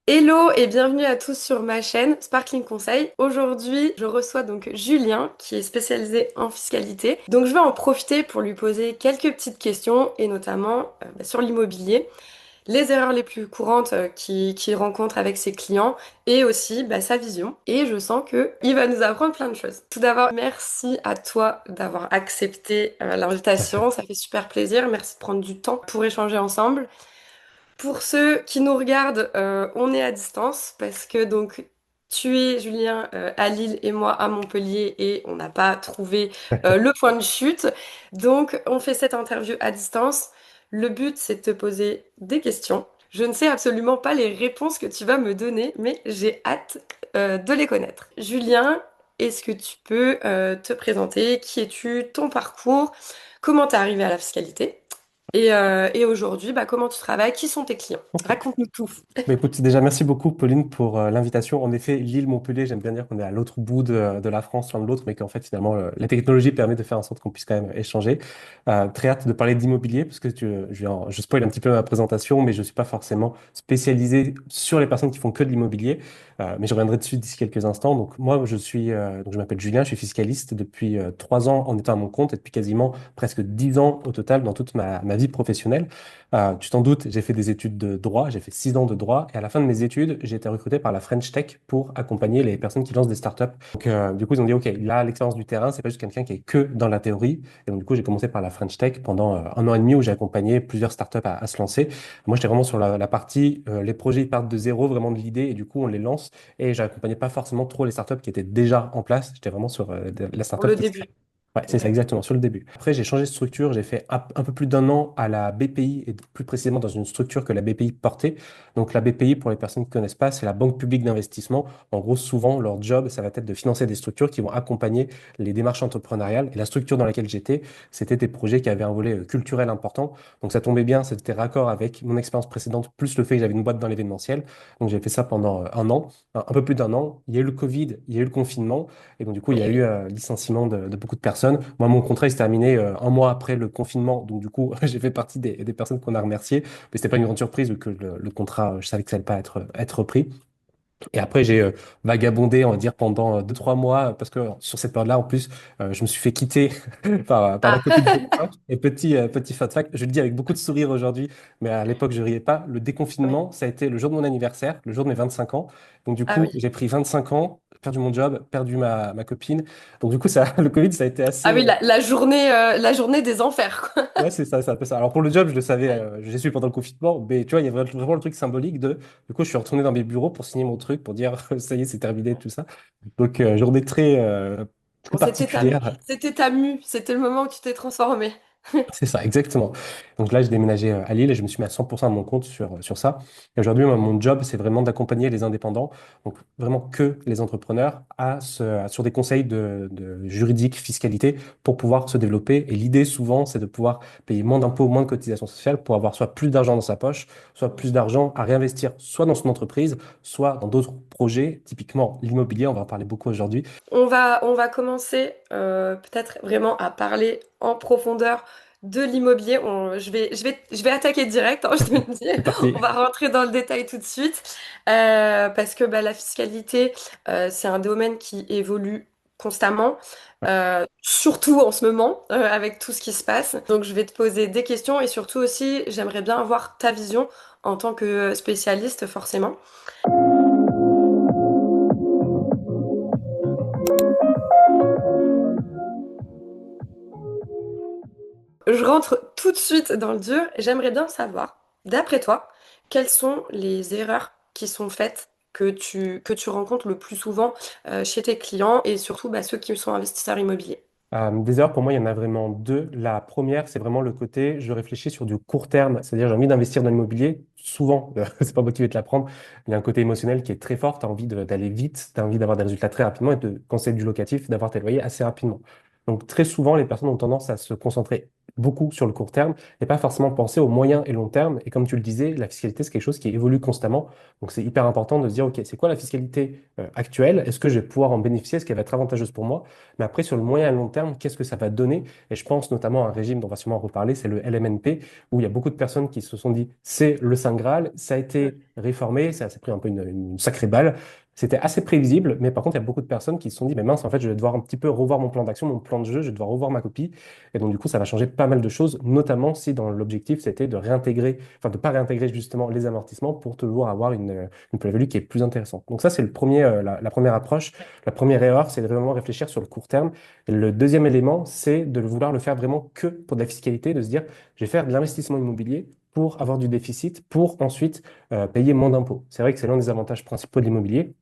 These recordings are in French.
Hello et bienvenue à tous sur ma chaîne Sparkling Conseil. Aujourd'hui, je reçois donc Julien qui est spécialisé en fiscalité. Donc je vais en profiter pour lui poser quelques petites questions et notamment sur l'immobilier, les erreurs les plus courantes qu'il rencontre avec ses clients et aussi sa vision. Et je sens que il va nous apprendre plein de choses. Tout d'abord, merci à toi d'avoir accepté l'invitation. Ça fait super plaisir. Merci de prendre du temps pour échanger ensemble. Pour ceux qui nous regardent, on est à distance parce que donc tu es Julien à Lille et moi à Montpellier et on n'a pas trouvé le point de chute. Donc on fait cette interview à distance. Le but c'est de te poser des questions. Je ne sais absolument pas les réponses que tu vas me donner, mais j'ai hâte de les connaître. Julien, est-ce que tu peux te présenter? Qui es-tu? Ton parcours? Comment t'es arrivé à la fiscalité? Et aujourd'hui, comment tu travailles? Qui sont tes clients? Ok. Raconte-nous tout. Bah, écoute, déjà, merci beaucoup, Pauline, pour l'invitation. En effet, Lille-Montpellier, j'aime bien dire qu'on est à l'autre bout de la France, l'un de l'autre, mais qu'en fait, finalement, la technologie permet de faire en sorte qu'on puisse quand même échanger. Très hâte de parler d'immobilier, parce que je spoil un petit peu ma présentation, mais je ne suis pas forcément spécialisé sur les personnes qui font que de l'immobilier. Mais je reviendrai dessus d'ici quelques instants. Donc, moi, donc je m'appelle Julien, je suis fiscaliste depuis 3 ans en étant à mon compte et depuis quasiment presque 10 ans au total dans toute ma vie professionnelle. Tu t'en doutes, j'ai fait des études de droit, j'ai fait 6 ans de droit, et à la fin de mes études, j'ai été recruté par la French Tech pour accompagner les personnes qui lancent des startups. Donc, du coup, ils ont dit, OK, là, l'expérience du terrain, c'est pas juste quelqu'un qui est que dans la théorie. Et donc, du coup, j'ai commencé par la French Tech pendant 1 an et demi où j'ai accompagné plusieurs startups à se lancer. Moi, j'étais vraiment sur la partie, les projets ils partent de zéro, vraiment de l'idée, et du coup, on les lance. Et j'accompagnais pas forcément trop les startups qui étaient déjà en place. J'étais vraiment sur la Pour startup le qui se début. crée. Ouais, c'est ça, D'accord. exactement, sur le début. Après, j'ai changé de structure, j'ai fait un peu plus d'1 an à la BPI, et plus précisément dans une structure que la BPI portait. Donc, la BPI, pour les personnes qui ne connaissent pas, c'est la Banque publique d'investissement. En gros, souvent, leur job, ça va être de financer des structures qui vont accompagner les démarches entrepreneuriales. Et la structure dans laquelle j'étais, c'était des projets qui avaient un volet culturel important. Donc, ça tombait bien, c'était raccord avec mon expérience précédente, plus le fait que j'avais une boîte dans l'événementiel. Donc, j'ai fait ça pendant 1 an, un peu plus d'1 an. Il y a eu le Covid, il y a eu le confinement. Et donc, du coup, il y a eu licenciement de beaucoup de personnes. Moi, mon contrat il s'est terminé 1 mois après le confinement. Donc, du coup, j'ai fait partie des personnes qu'on a remerciées. Mais c'était pas une grande surprise vu que le contrat, je savais que ça allait pas être repris. Et après, j'ai vagabondé, on va dire, pendant 2, 3 mois, parce que sur cette période-là, en plus, je me suis fait quitter par la Ah, copine de l'époque. Et petit fun fact, je le dis avec beaucoup de sourire aujourd'hui, mais à l'époque, je riais pas. Le oui. déconfinement, ça a été le jour de mon anniversaire, le jour de mes 25 ans. Donc, du Ah coup, oui. j'ai pris 25 ans, perdu mon job, perdu ma copine. Donc, du coup, ça, le Covid, ça a été Ah assez. oui, la journée des enfers, quoi. Ouais, c'est un peu ça. Alors pour le job, je le savais, Ouais. j'ai su pendant le confinement, mais tu vois, il y avait vraiment le truc symbolique du coup, je suis retourné dans mes bureaux pour signer mon truc, pour dire, ça y est, c'est terminé, tout ça. Donc, journée très Bon, particulière. c'était ta mue, c'était le moment où tu t'es transformé. C'est ça, exactement. Donc là, j'ai déménagé à Lille et je me suis mis à 100% à mon compte sur ça. Et aujourd'hui, moi, mon job, c'est vraiment d'accompagner les indépendants, donc vraiment que les entrepreneurs, sur des conseils de juridique, fiscalité, pour pouvoir se développer. Et l'idée, souvent, c'est de pouvoir payer moins d'impôts, moins de cotisations sociales pour avoir soit plus d'argent dans sa poche, soit plus d'argent à réinvestir, soit dans son entreprise, soit dans d'autres projets, typiquement l'immobilier, on va en parler beaucoup aujourd'hui. On va commencer peut-être vraiment à parler en profondeur de l'immobilier. Je vais attaquer direct, hein, je te le dis. C'est parti. On va rentrer dans le détail tout de suite parce que la fiscalité, c'est un domaine qui évolue constamment, surtout en ce moment avec tout ce qui se passe. Donc, je vais te poser des questions et surtout aussi, j'aimerais bien avoir ta vision en tant que spécialiste, forcément. Je rentre tout de suite dans le dur. J'aimerais bien savoir, d'après toi, quelles sont les erreurs qui sont faites que tu rencontres le plus souvent chez tes clients et surtout ceux qui sont investisseurs immobiliers. Des erreurs, pour moi, il y en a vraiment deux. La première, c'est vraiment le côté, je réfléchis sur du court terme, c'est-à-dire j'ai envie d'investir dans l'immobilier. Souvent, c'est pas motivé de l'apprendre. Il y a un côté émotionnel qui est très fort. Tu as envie d'aller vite, tu as envie d'avoir des résultats très rapidement quand c'est du locatif, d'avoir tes loyers assez rapidement. Donc, très souvent, les personnes ont tendance à se concentrer beaucoup sur le court terme et pas forcément penser au moyen et long terme. Et comme tu le disais, la fiscalité, c'est quelque chose qui évolue constamment. Donc, c'est hyper important de se dire, OK, c'est quoi la fiscalité actuelle? Est-ce que je vais pouvoir en bénéficier? Est-ce qu'elle va être avantageuse pour moi? Mais après, sur le moyen et long terme, qu'est-ce que ça va donner? Et je pense notamment à un régime dont on va sûrement reparler, c'est le LMNP, où il y a beaucoup de personnes qui se sont dit, c'est le Saint Graal, ça a été réformé, ça s'est pris un peu une sacrée balle. C'était assez prévisible, mais par contre, il y a beaucoup de personnes qui se sont dit, mais mince, en fait, je vais devoir un petit peu revoir mon plan d'action, mon plan de jeu, je vais devoir revoir ma copie. Et donc, du coup, ça va changer pas mal de choses, notamment si dans l'objectif, c'était de réintégrer, enfin, de pas réintégrer justement les amortissements pour toujours avoir une plus-value qui est plus intéressante. Donc, ça, c'est la première approche. La première erreur, c'est de vraiment réfléchir sur le court terme. Et le deuxième élément, c'est de vouloir le faire vraiment que pour de la fiscalité, de se dire, je vais faire de l'investissement immobilier pour avoir du déficit, pour ensuite payer moins d'impôts. C'est vrai que c'est l'un des avantages principaux de l'immobilier.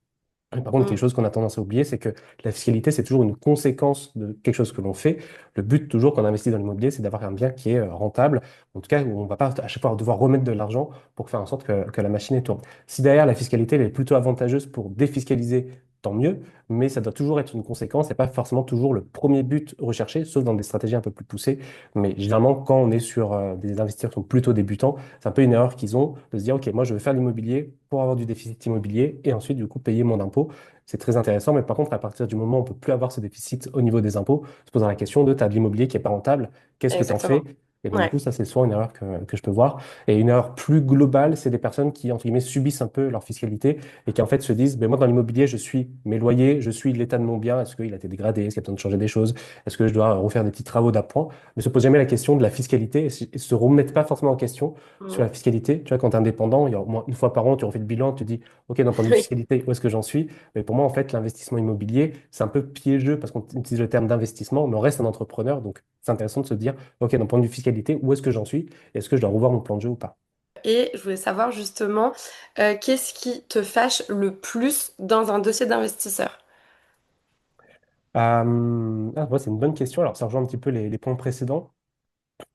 Par contre, quelque Mm. chose qu'on a tendance à oublier, c'est que la fiscalité, c'est toujours une conséquence de quelque chose que l'on fait. Le but, toujours, quand on investit dans l'immobilier, c'est d'avoir un bien qui est rentable. En tout cas, où on ne va pas à chaque fois devoir remettre de l'argent pour faire en sorte que la machine tourne. Si derrière, la fiscalité, elle est plutôt avantageuse pour défiscaliser, tant mieux. Mais ça doit toujours être une conséquence et pas forcément toujours le premier but recherché, sauf dans des stratégies un peu plus poussées. Mais généralement, quand on est sur des investisseurs qui sont plutôt débutants, c'est un peu une erreur qu'ils ont de se dire, OK, moi, je veux faire l'immobilier pour avoir du déficit immobilier et ensuite, du coup, payer mon impôt. C'est très intéressant, mais par contre, à partir du moment où on ne peut plus avoir ce déficit au niveau des impôts, se posant la question de, tu as de l'immobilier qui n'est pas rentable, qu'est-ce que tu en fais? Exactement. Et donc, du Ouais. coup, ça, c'est souvent une erreur que je peux voir. Et une erreur plus globale, c'est des personnes qui, entre guillemets, subissent un peu leur fiscalité et qui, en fait, se disent, ben, moi, dans l'immobilier, je suis mes loyers, je suis l'état de mon bien, est-ce qu'il a été dégradé, est-ce qu'il y a besoin de changer des choses, est-ce que je dois refaire des petits travaux d'appoint, ne se posent jamais la question de la fiscalité et se remettent pas forcément en question sur Mm. la fiscalité. Tu vois, quand tu es indépendant, il y a au moins une fois par an, tu refais le bilan, tu te dis, OK, d'un point de vue Oui. fiscalité, où est-ce que j'en suis? Mais pour moi, en fait, l'investissement immobilier, c'est un peu piégeux parce qu'on utilise le terme d'investissement, mais on reste un entrepreneur. Donc, c'est intéressant de se dire, OK, d'un point de vue fiscalité, où est-ce que j'en suis? Est-ce que je dois revoir mon plan de jeu ou pas? Et je voulais savoir justement, qu'est-ce qui te fâche le plus dans un dossier d'investisseur? Moi, c'est une bonne question. Alors, ça rejoint un petit peu les points précédents.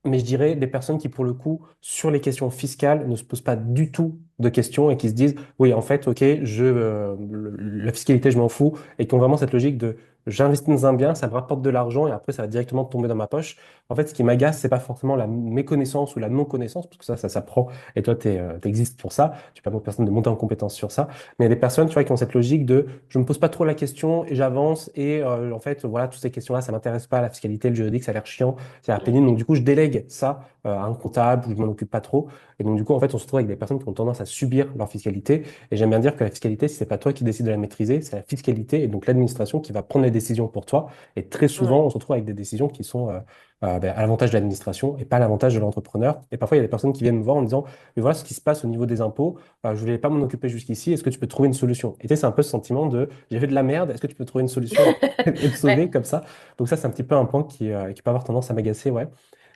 Mais je dirais des personnes qui, pour le coup, sur les questions fiscales, ne se posent pas du tout de questions et qui se disent, oui, en fait, OK, la fiscalité, je m'en fous, et qui ont vraiment cette logique de j'investis dans un bien, ça me rapporte de l'argent et après, ça va directement tomber dans ma poche. En fait, ce qui m'agace, c'est pas forcément la méconnaissance ou la non-connaissance, parce que ça s'apprend et toi, tu existes pour ça. Tu permets aux personnes de monter en compétence sur ça. Mais il y a des personnes, tu vois, qui ont cette logique de je me pose pas trop la question et j'avance et en fait, voilà, toutes ces questions-là, ça m'intéresse pas, la fiscalité, le juridique, ça a l'air chiant, c'est la pénible. Donc, du coup, je délègue ça à un comptable ou je m'en occupe pas trop. Et donc, du coup, en fait, on se retrouve avec des personnes qui ont tendance à subir leur fiscalité. Et j'aime bien dire que la fiscalité, c'est pas toi qui décides de la maîtriser, c'est la fiscalité et donc l'administration qui va prendre les décisions pour toi. Et très souvent, Ouais. on se retrouve avec des décisions qui sont à l'avantage de l'administration et pas à l'avantage de l'entrepreneur. Et parfois, il y a des personnes qui viennent me voir en me disant, mais voilà ce qui se passe au niveau des impôts, je ne voulais pas m'en occuper jusqu'ici, est-ce que tu peux trouver une solution? Et tu sais, c'est un peu ce sentiment de, j'ai fait de la merde, est-ce que tu peux trouver une solution et te Ouais. sauver comme ça? Donc ça, c'est un petit peu un point qui peut avoir tendance à m'agacer, ouais.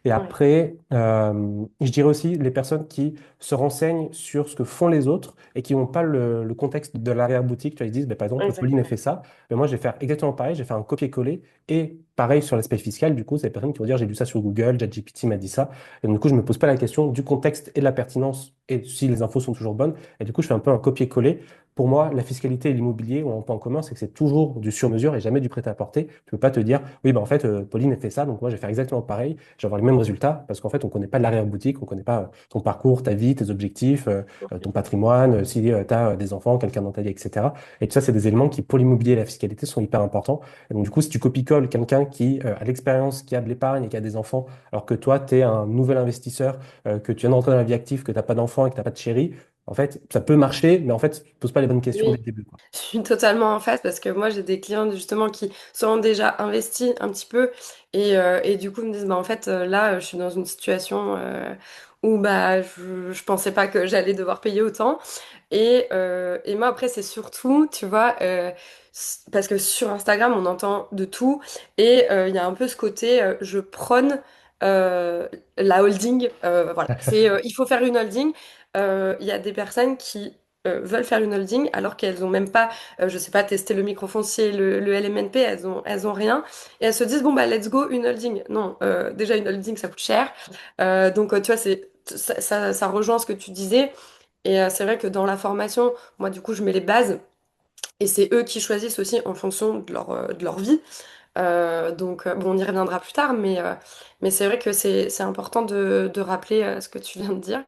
Et Ouais. après, je dirais aussi les personnes qui se renseignent sur ce que font les autres et qui n'ont pas le contexte de l'arrière-boutique. Tu vois, ils disent, ben, par exemple, Pauline a Exactement. fait ça, mais moi, je vais faire exactement pareil, je vais faire un copier-coller. Et pareil sur l'aspect fiscal, du coup, c'est des personnes qui vont dire, j'ai lu ça sur Google, ChatGPT m'a dit ça. Et donc, du coup, je ne me pose pas la question du contexte et de la pertinence et si les infos sont toujours bonnes. Et du coup, je fais un peu un copier-coller. Pour moi, la fiscalité et l'immobilier ont un point en commun, c'est que c'est toujours du sur-mesure et jamais du prêt-à-porter. Tu ne peux pas te dire, oui, ben, en fait, Pauline a fait ça, donc moi, je vais faire exactement pareil, je vais avoir les mêmes résultats, parce qu'en fait, on ne connaît pas l'arrière-boutique, on ne connaît pas ton parcours, ta vie, tes objectifs, ton patrimoine, si tu as des enfants, quelqu'un dans ta vie, etc. Et tout ça, c'est des éléments qui, pour l'immobilier et la fiscalité, sont hyper importants. Et donc, du coup, si tu copies-colles quelqu'un qui a l'expérience, qui a de l'épargne et qui a des enfants, alors que toi, tu es un nouvel investisseur, que tu viens de rentrer dans la vie active, que tu n'as pas d'enfants et que tu n'as pas de chérie, en fait, ça peut marcher, mais en fait, tu ne poses pas les bonnes questions dès Oui. le début, quoi. Je suis totalement en phase parce que moi j'ai des clients justement qui sont déjà investis un petit peu et du coup me disent bah en fait là je suis dans une situation où bah je pensais pas que j'allais devoir payer autant et moi après c'est surtout tu vois parce que sur Instagram on entend de tout et il y a un peu ce côté je prône la holding voilà c'est il faut faire une holding. Il y a des personnes qui veulent faire une holding alors qu'elles ont même pas, je sais pas, testé le microfoncier, le LMNP, elles ont rien. Et elles se disent, bon, bah, let's go, une holding. Non, déjà, une holding, ça coûte cher. Donc, tu vois, ça rejoint ce que tu disais. Et c'est vrai que dans la formation, moi, du coup, je mets les bases. Et c'est eux qui choisissent aussi en fonction de leur vie. Donc, bon, on y reviendra plus tard, mais c'est vrai que c'est important de rappeler ce que tu viens de dire.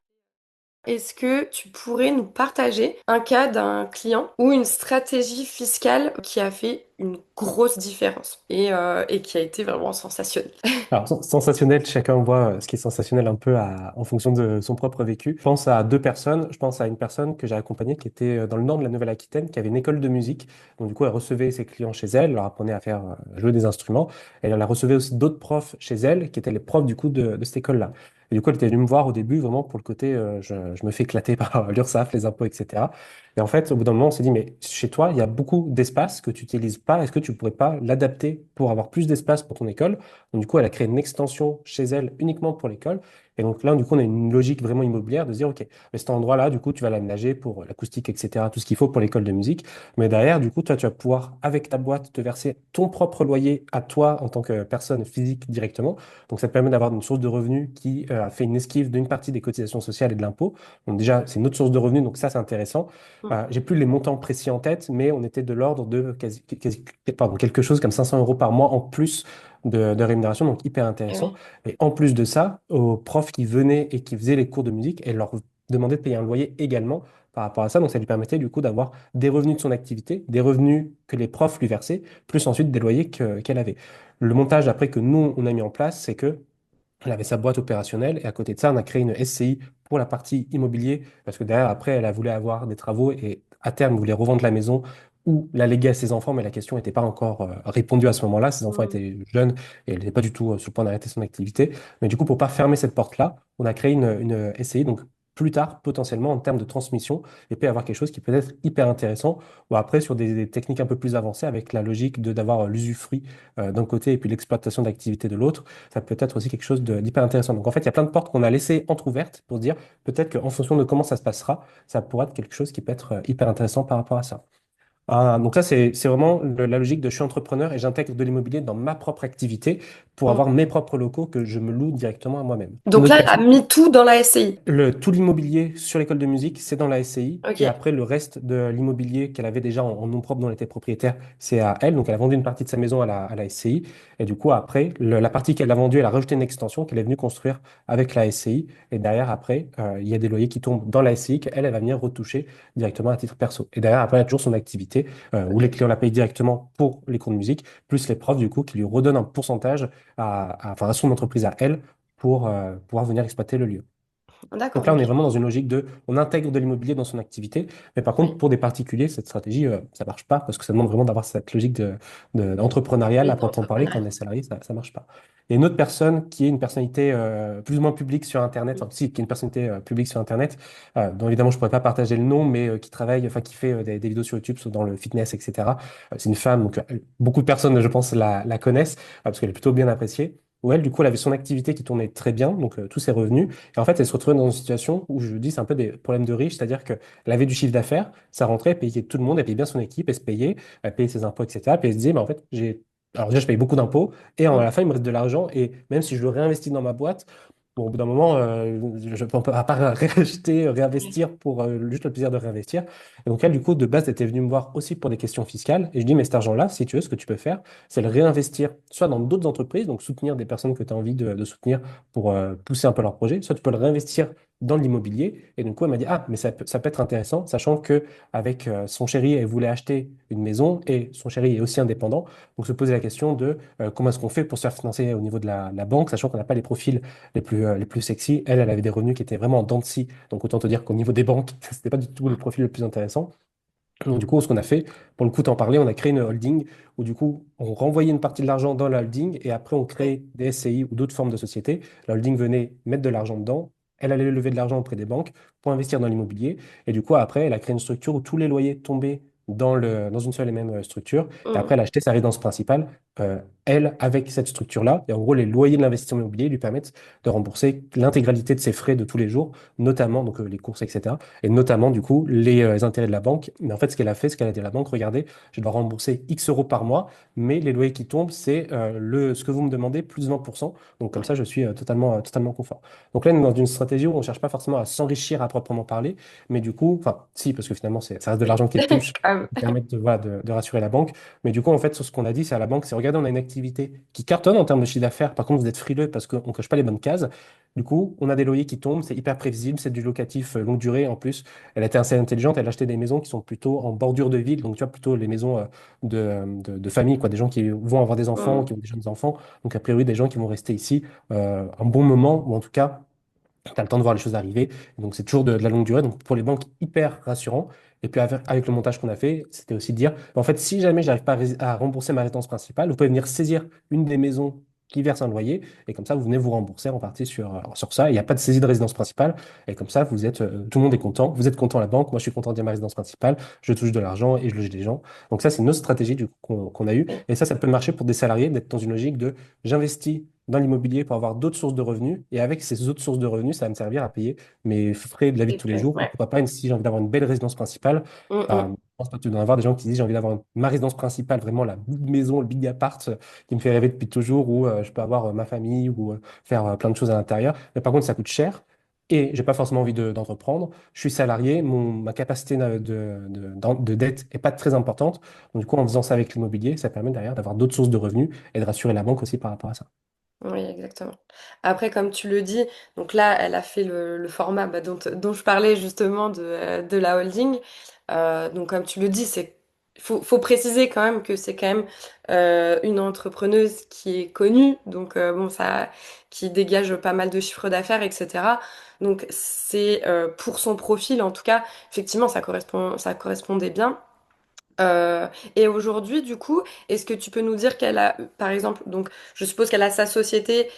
Est-ce que tu pourrais nous partager un cas d'un client ou une stratégie fiscale qui a fait une grosse différence et qui a été vraiment sensationnelle? Alors, sensationnel, chacun voit ce qui est sensationnel un peu en fonction de son propre vécu. Je pense à deux personnes. Je pense à une personne que j'ai accompagnée qui était dans le nord de la Nouvelle-Aquitaine, qui avait une école de musique. Donc, du coup, elle recevait ses clients chez elle, leur apprenait à faire jouer des instruments. Et elle recevait aussi d'autres profs chez elle, qui étaient les profs du coup de cette école-là. Et du coup, elle était venue me voir au début vraiment pour le côté je me fais éclater par l'URSSAF, les impôts, etc. Et en fait, au bout d'un moment, on s'est dit, mais chez toi, il y a beaucoup d'espace que tu n'utilises pas. Est-ce que tu pourrais pas l'adapter pour avoir plus d'espace pour ton école? Donc, du coup, elle a créé une extension chez elle uniquement pour l'école. Et donc là, du coup, on a une logique vraiment immobilière de se dire, OK, mais cet endroit-là, du coup, tu vas l'aménager pour l'acoustique, etc., tout ce qu'il faut pour l'école de musique. Mais derrière, du coup, toi, tu vas pouvoir, avec ta boîte, te verser ton propre loyer à toi en tant que personne physique directement. Donc, ça te permet d'avoir une source de revenus qui a fait une esquive d'une partie des cotisations sociales et de l'impôt. Donc, déjà, c'est une autre source de revenus. Donc, ça, c'est intéressant. Mm. J'ai plus les montants précis en tête, mais on était de l'ordre de pardon, quelque chose comme 500 euros par mois en plus de rémunération, donc hyper Eh intéressant. oui. Et en plus de ça, aux profs qui venaient et qui faisaient les cours de musique, elle leur demandait de payer un loyer également par rapport à ça. Donc ça lui permettait du coup d'avoir des revenus de son activité, des revenus que les profs lui versaient, plus ensuite des loyers qu'elle avait. Le montage après que nous, on a mis en place, c'est que elle avait sa boîte opérationnelle et à côté de ça, on a créé une SCI pour la partie immobilier parce que derrière, après, elle a voulu avoir des travaux et à terme, voulait revendre la maison ou la léguer à ses enfants, mais la question n'était pas encore répondue à ce moment-là. Ses enfants Mm. étaient jeunes et elle n'était pas du tout sur le point d'arrêter son activité. Mais du coup, pour pas fermer cette porte-là, on a créé une SCI. Donc, plus tard, potentiellement, en termes de transmission, et puis avoir quelque chose qui peut être hyper intéressant, ou après sur des techniques un peu plus avancées avec la logique de d'avoir l'usufruit d'un côté et puis l'exploitation d'activité de l'autre ça peut être aussi quelque chose d'hyper intéressant. Donc en fait, il y a plein de portes qu'on a laissées entrouvertes pour se dire peut-être qu'en fonction de comment ça se passera, ça pourra être quelque chose qui peut être hyper intéressant par rapport à ça. Donc ça, c'est vraiment la logique de je suis entrepreneur et j'intègre de l'immobilier dans ma propre activité pour Mm. avoir mes propres locaux que je me loue directement à moi-même. Une Donc autre là, elle a personne mis tout dans la SCI. tout l'immobilier sur l'école de musique, c'est dans la SCI. Et Ok. après, le reste de l'immobilier qu'elle avait déjà en nom propre dont elle était propriétaire, c'est à elle. Donc, elle a vendu une partie de sa maison à la SCI. Et du coup, après, la partie qu'elle a vendue, elle a rajouté une extension qu'elle est venue construire avec la SCI. Et derrière, après, il y a des loyers qui tombent dans la SCI qu'elle, elle va venir retoucher directement à titre perso. Et derrière, après, elle a toujours son activité où les Ok. clients la payent directement pour les cours de musique, plus les profs, du coup, qui lui redonnent un pourcentage enfin, à son entreprise à elle pour pouvoir venir exploiter le lieu. Donc D'accord. là, on est Ok. vraiment dans une logique de, on intègre de l'immobilier dans son activité, mais par contre, Oui. pour des particuliers, cette stratégie, ça marche pas parce que ça demande vraiment d'avoir cette logique d'entrepreneuriale Oui, à proprement parler. Quand on d'entrepreneuriat. est salarié, ça marche pas. Il y a une autre personne qui est une personnalité plus ou moins publique sur Internet, enfin, si, qui est une personnalité publique sur Internet, dont évidemment je pourrais pas partager le nom, mais qui travaille, enfin, qui fait des vidéos sur YouTube dans le fitness, etc. C'est une femme, donc beaucoup de personnes, je pense, la connaissent parce qu'elle est plutôt bien appréciée. Où elle, du coup, elle avait son activité qui tournait très bien, donc tous ses revenus. Et en fait, elle se retrouvait dans une situation où je dis c'est un peu des problèmes de riches, c'est-à-dire qu'elle avait du chiffre d'affaires, ça rentrait, elle payait tout le monde, elle payait bien son équipe, elle se payait, elle payait ses impôts, etc. Puis elle se disait, bah, en fait, j'ai. Alors déjà, je paye beaucoup d'impôts, et à Mm. la fin, il me reste de l'argent, et même si je le réinvestis dans ma boîte, bon, au bout d'un moment, je ne peux pas réacheter, réinvestir pour juste le plaisir de réinvestir. Et donc, elle, du coup, de base, elle était venue me voir aussi pour des questions fiscales. Et je dis, mais cet argent-là, si tu veux, ce que tu peux faire, c'est le réinvestir soit dans d'autres entreprises, donc soutenir des personnes que tu as envie de soutenir pour pousser un peu leur projet, soit tu peux le réinvestir dans l'immobilier. Et du coup, elle m'a dit, ah, mais ça peut être intéressant, sachant que avec son chéri, elle voulait acheter une maison et son chéri est aussi indépendant. Donc, se poser la question de comment est-ce qu'on fait pour se faire financer au niveau de la banque, sachant qu'on n'a pas les profils les plus sexy. Elle avait des revenus qui étaient vraiment en dents de scie. Donc, autant te dire qu'au niveau des banques, c'était pas du tout le profil le plus intéressant. Donc, du coup, ce qu'on a fait, pour le coup, t'en parler, on a créé une holding où, du coup, on renvoyait une partie de l'argent dans la holding et après, on Oui. créait des SCI ou d'autres formes de sociétés. La holding venait mettre de l'argent dedans. Elle allait lever de l'argent auprès des banques pour investir dans l'immobilier. Et du coup, après, elle a créé une structure où tous les loyers tombaient dans une seule et même structure. Et Mm. après, elle a acheté sa résidence principale, elle, avec cette structure-là. Et en gros, les loyers de l'investissement immobilier lui permettent de rembourser l'intégralité de ses frais de tous les jours, notamment donc, les courses, etc et notamment du coup les intérêts de la banque. Mais en fait, ce qu'elle a fait, ce qu'elle a dit à la banque, regardez, je dois rembourser X euros par mois, mais les loyers qui tombent, c'est ce que vous me demandez plus 20%. Donc comme Ouais. ça, je suis totalement confort. Donc là, on est dans une stratégie où on ne cherche pas forcément à s'enrichir à proprement parler, mais du coup, enfin, si, parce que finalement, ça reste de Oui. l'argent qu'elle touche Ah, qui permettent voilà, de rassurer la banque. Mais du coup, en fait, sur ce qu'on a dit, c'est à la banque, c'est regardez, on a une activité qui cartonne en termes de chiffre d'affaires. Par contre, vous êtes frileux parce qu'on ne coche pas les bonnes cases. Du coup, on a des loyers qui tombent, c'est hyper prévisible, c'est du locatif longue durée en plus. Elle a été assez intelligente, elle a acheté des maisons qui sont plutôt en bordure de ville, donc tu vois, plutôt les maisons de famille, quoi, des gens qui vont avoir des enfants, Mm. qui ont des jeunes enfants. Donc, a priori, des gens qui vont rester ici un bon moment, ou en tout cas, tu as le temps de voir les choses arriver. Donc, c'est toujours de la longue durée. Donc, pour les banques, hyper rassurant. Et puis, avec le montage qu'on a fait, c'était aussi de dire, en fait, si jamais j'arrive pas à rembourser ma résidence principale, vous pouvez venir saisir une des maisons qui verse un loyer. Et comme ça, vous venez vous rembourser en partie sur ça. Il n'y a pas de saisie de résidence principale. Et comme ça, tout le monde est content. Vous êtes content, la banque. Moi, je suis content de dire ma résidence principale. Je touche de l'argent et je loge des gens. Donc, ça, c'est une autre stratégie du coup, qu'on a eue. Et ça peut marcher pour des salariés d'être dans une logique de j'investis dans l'immobilier pour avoir d'autres sources de revenus. Et avec ces autres sources de revenus, ça va me servir à payer mes frais de la vie de tous les jours. Ou Ouais. pourquoi pas, si j'ai envie d'avoir une belle résidence principale, Mm, je mm. pense que tu dois en avoir des gens qui disent j'ai envie d'avoir ma résidence principale, vraiment la big maison, le big appart qui me fait rêver depuis toujours, où je peux avoir ma famille ou faire plein de choses à l'intérieur. Mais par contre, ça coûte cher. Et j'ai pas forcément envie d'entreprendre. Je suis salarié, ma capacité de dette est pas très importante. Donc, du coup, en faisant ça avec l'immobilier, ça permet derrière d'avoir d'autres sources de revenus et de rassurer la banque aussi par rapport à ça. Oui, exactement. Après, comme tu le dis, donc là, elle a fait le format bah, dont je parlais justement de la holding. Donc, comme tu le dis, faut préciser quand même que c'est quand même une entrepreneuse qui est connue, donc bon, ça, qui dégage pas mal de chiffres d'affaires, etc. Donc, c'est pour son profil, en tout cas, effectivement, ça correspondait bien. Et aujourd'hui, du coup, est-ce que tu peux nous dire qu'elle a, par exemple, donc je suppose qu'elle a sa société,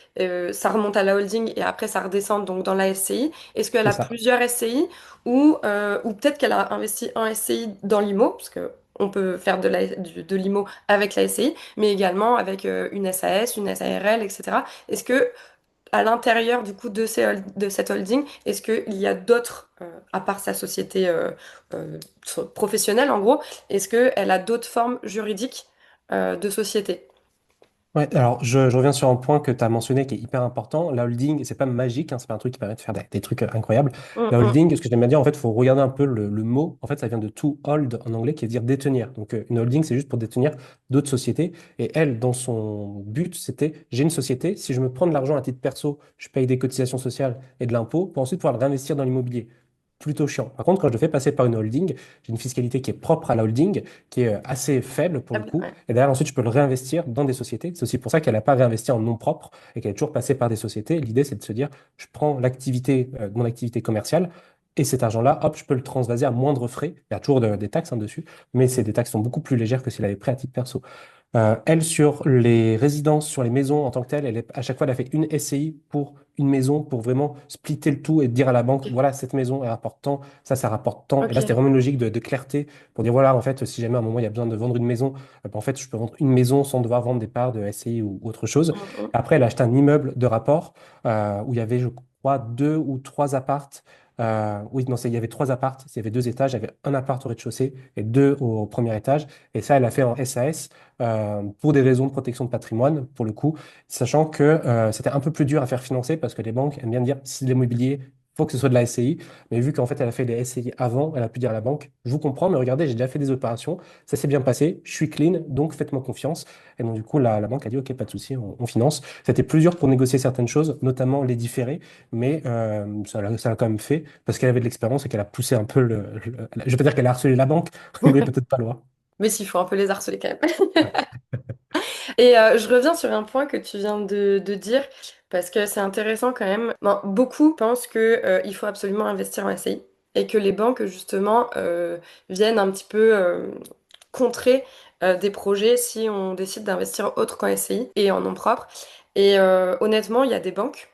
ça remonte à la holding et après ça redescend donc dans la SCI. Est-ce qu'elle C'est a ça. plusieurs SCI ou peut-être qu'elle a investi un SCI dans l'IMO, parce que on peut faire de l'IMO avec la SCI, mais également avec une SAS, une SARL, etc. Est-ce que à l'intérieur du coup de cette holding, est-ce qu'il y a d'autres, à part sa société professionnelle en gros, est-ce qu'elle a d'autres formes juridiques de société? Ouais, alors je reviens sur un point que tu as mentionné qui est hyper important. La holding, c'est pas magique, hein, c'est pas un truc qui permet de faire des trucs incroyables. Hum, La hum. holding, ce que j'aime bien dire, en fait, il faut regarder un peu le mot. En fait, ça vient de to hold en anglais, qui veut dire détenir. Donc, une holding, c'est juste pour détenir d'autres sociétés. Et elle, dans son but, c'était j'ai une société, si je me prends de l'argent à titre perso, je paye des cotisations sociales et de l'impôt pour ensuite pouvoir le réinvestir dans l'immobilier. Plutôt chiant. Par contre, quand je le fais passer par une holding, j'ai une fiscalité qui est propre à la holding, qui est assez faible pour Ah le oui, coup. ouais. Et derrière, ensuite, je peux le réinvestir dans des sociétés. C'est aussi pour ça qu'elle n'a pas réinvesti en nom propre et qu'elle est toujours passée par des sociétés. L'idée, c'est de se dire, je prends mon activité commerciale et cet argent-là, hop, je peux le transvaser à moindre frais. Il y a toujours des taxes dessus, mais c'est des taxes qui sont beaucoup plus légères que si elle avait pris à titre perso. Elle, sur les résidences, sur les maisons en tant que telles, à chaque fois, elle a fait une SCI pour une maison, pour vraiment splitter le tout et dire à la banque, Ok. voilà, cette maison, elle rapporte tant, ça rapporte tant. Et là, c'était Ok. vraiment une logique de clarté pour dire, voilà, en fait, si jamais à un moment, il y a besoin de vendre une maison, en fait, je peux vendre une maison sans devoir vendre des parts de SCI ou autre chose. Hum, hum. Après, elle a acheté un immeuble de rapport où il y avait, je crois, deux ou trois apparts. Oui, non, il y avait trois apparts, il y avait deux étages, il y avait un appart au rez-de-chaussée et deux au premier étage. Et ça, elle a fait en SAS pour des raisons de protection de patrimoine, pour le coup, sachant que c'était un peu plus dur à faire financer parce que les banques aiment bien dire si de l'immobilier, il faut que ce soit de la SCI. Mais vu qu'en fait, elle a fait des SCI avant, elle a pu dire à la banque, je vous comprends, mais regardez, j'ai déjà fait des opérations, ça s'est bien passé, je suis clean, donc faites-moi confiance. Et donc, du coup, la banque a dit, OK, pas de souci, on finance. C'était plus dur pour négocier certaines choses, notamment les différés, mais ça l'a quand même fait parce qu'elle avait de l'expérience et qu'elle a poussé un peu je ne vais pas dire qu'elle a harcelé la banque, mais peut-être pas loin. Mais s'il faut un peu les harceler quand même. Ouais. Et je reviens sur un point que tu viens de dire, parce que c'est intéressant quand même. Bon, beaucoup pensent que, il faut absolument investir en SCI et que les banques, justement, viennent un petit peu contrer des projets si on décide d'investir autre qu'en SCI et en nom propre. Et honnêtement, il y a des banques.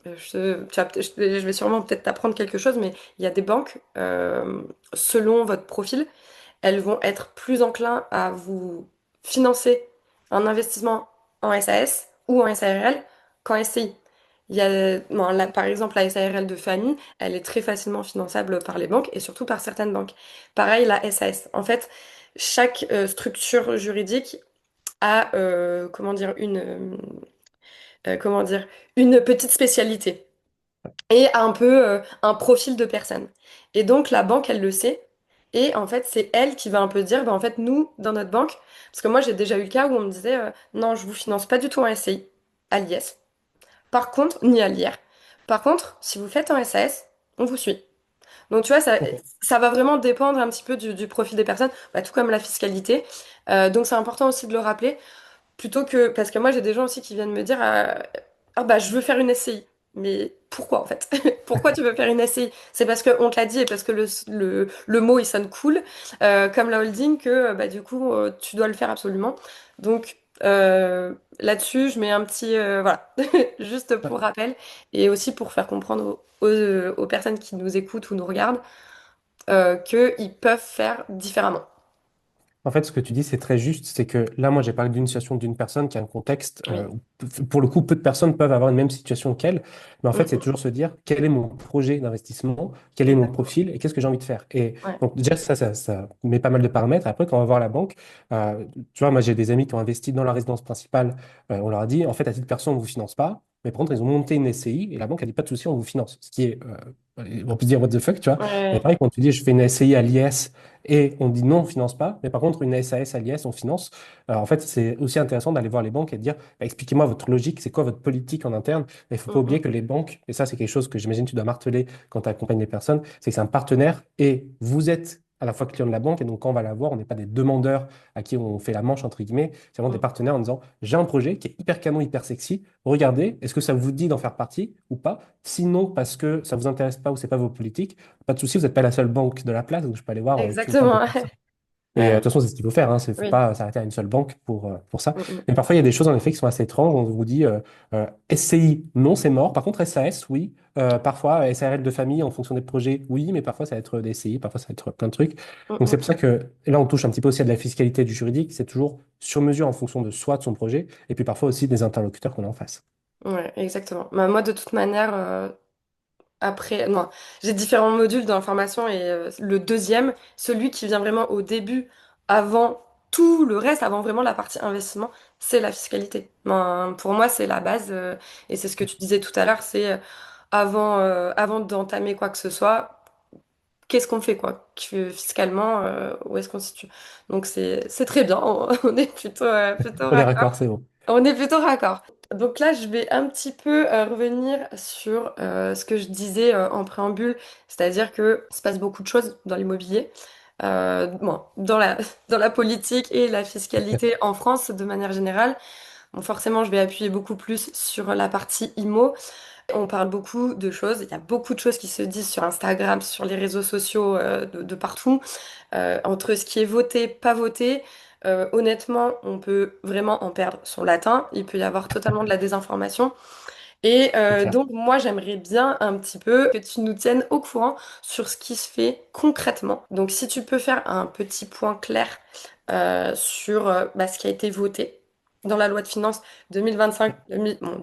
Je vais sûrement peut-être t'apprendre quelque chose, mais il y a des banques, selon votre profil, elles vont être plus enclins à vous financer un investissement en SAS ou en SARL qu'en SCI. Bon, là, par exemple, la SARL de famille, elle est très facilement finançable par les banques et surtout par certaines banques. Pareil, la SAS. En fait, chaque structure juridique a, comment dire, une petite spécialité et un peu un profil de personne. Et donc, la banque, elle le sait. Et en fait, c'est elle qui va un peu dire, bah, en fait, nous, dans notre banque, parce que moi, j'ai déjà eu le cas où on me disait, non, je vous finance pas du tout en SCI, à l'IS. Par contre, ni à l'IR. Par contre, si vous faites un SAS, on vous suit. Donc, tu vois, Ok. ça va vraiment dépendre un petit peu du profil des personnes, bah, tout comme la fiscalité. Donc, c'est important aussi de le rappeler. Plutôt que, parce que moi j'ai des gens aussi qui viennent me dire ah bah je veux faire une SCI. Mais pourquoi en fait? Pourquoi tu veux faire une SCI? C'est parce qu'on te l'a dit et parce que le mot il sonne cool, comme la holding, que bah, du coup tu dois le faire absolument. Donc là-dessus je mets un petit voilà, juste pour rappel et aussi pour faire comprendre aux personnes qui nous écoutent ou nous regardent qu'ils peuvent faire différemment. En fait, ce que tu dis, c'est très juste. C'est que là, moi, j'ai parlé d'une situation d'une personne qui a un contexte Oui. où, pour le coup, peu de personnes peuvent avoir une même situation qu'elle. Mais en Mm, fait, c'est mm. toujours se dire quel est mon projet d'investissement, quel est mon Exactement. profil et qu'est-ce que j'ai envie de faire. Et Ouais. donc, déjà, ça met pas mal de paramètres. Après, quand on va voir la banque, tu vois, moi, j'ai des amis qui ont investi dans la résidence principale. On leur a dit, en fait, à titre perso, on ne vous finance pas. Mais par contre, ils ont monté une SCI et la banque a dit pas de souci, on vous finance. Ce qui est, on peut se dire what the fuck, tu vois. Mais Ouais. pareil, quand tu dis je fais une SCI à l'IS et on dit non, on finance pas, mais par contre, une SAS à l'IS, on finance. En fait, c'est aussi intéressant d'aller voir les banques et de dire, bah, expliquez-moi votre logique, c'est quoi votre politique en interne. Il ne faut pas Mm, oublier mm. que les banques, et ça, c'est quelque chose que j'imagine que tu dois marteler quand tu accompagnes les personnes, c'est que c'est un partenaire et vous êtes à la fois client de la banque, et donc quand on va la voir, on n'est pas des demandeurs à qui on fait la manche, entre guillemets, c'est vraiment des Mm. partenaires en disant, j'ai un projet qui est hyper canon, hyper sexy, regardez, est-ce que ça vous dit d'en faire partie ou pas? Sinon, parce que ça vous intéresse pas ou c'est pas vos politiques, pas de souci, vous n'êtes pas la seule banque de la place, donc je peux aller voir 30 Exactement. autres personnes. Et de Ouais. toute façon, c'est ce qu'il faut faire. Hein. Il ne faut Oui. pas s'arrêter à une seule banque pour ça. Mm, mm. Mais parfois, il y a des choses en effet qui sont assez étranges. On vous dit SCI, non, c'est mort. Par contre, SAS, oui. Parfois, SARL de famille, en fonction des projets, oui. Mais parfois, ça va être des SCI. Parfois, ça va être plein de trucs. Mm, Donc, c'est mm. pour ça que et là, on touche un petit peu aussi à de la fiscalité du juridique. C'est toujours sur mesure en fonction de soi, de son projet. Et puis parfois aussi des interlocuteurs qu'on a en face. Ouais, exactement. Bah, moi, de toute manière, après, non, j'ai différents modules dans la formation et le deuxième, celui qui vient vraiment au début, avant tout le reste, avant vraiment la partie investissement, c'est la fiscalité. Ben, pour moi, c'est la base et c'est ce que tu disais tout à l'heure, c'est avant d'entamer quoi que ce soit, qu'est-ce qu'on fait quoi, fiscalement, où est-ce qu'on se situe. Donc c'est très bien, on est plutôt On est raccord. raccord, c'est bon. On est plutôt raccord. Donc là, je vais un petit peu revenir sur ce que je disais en préambule, c'est-à-dire que il se passe beaucoup de choses dans l'immobilier, bon, dans la politique et la fiscalité en France de manière générale. Bon, forcément, je vais appuyer beaucoup plus sur la partie IMO. On parle beaucoup de choses, il y a beaucoup de choses qui se disent sur Instagram, sur les réseaux sociaux de partout. Entre ce qui est voté, pas voté, honnêtement, on peut vraiment en perdre son latin. Il peut y avoir totalement de la désinformation. Et C'est clair. donc, moi, j'aimerais bien un petit peu que tu nous tiennes au courant sur ce qui se fait concrètement. Donc, si tu peux faire un petit point clair sur bah, ce qui a été voté dans la loi de finances 2025,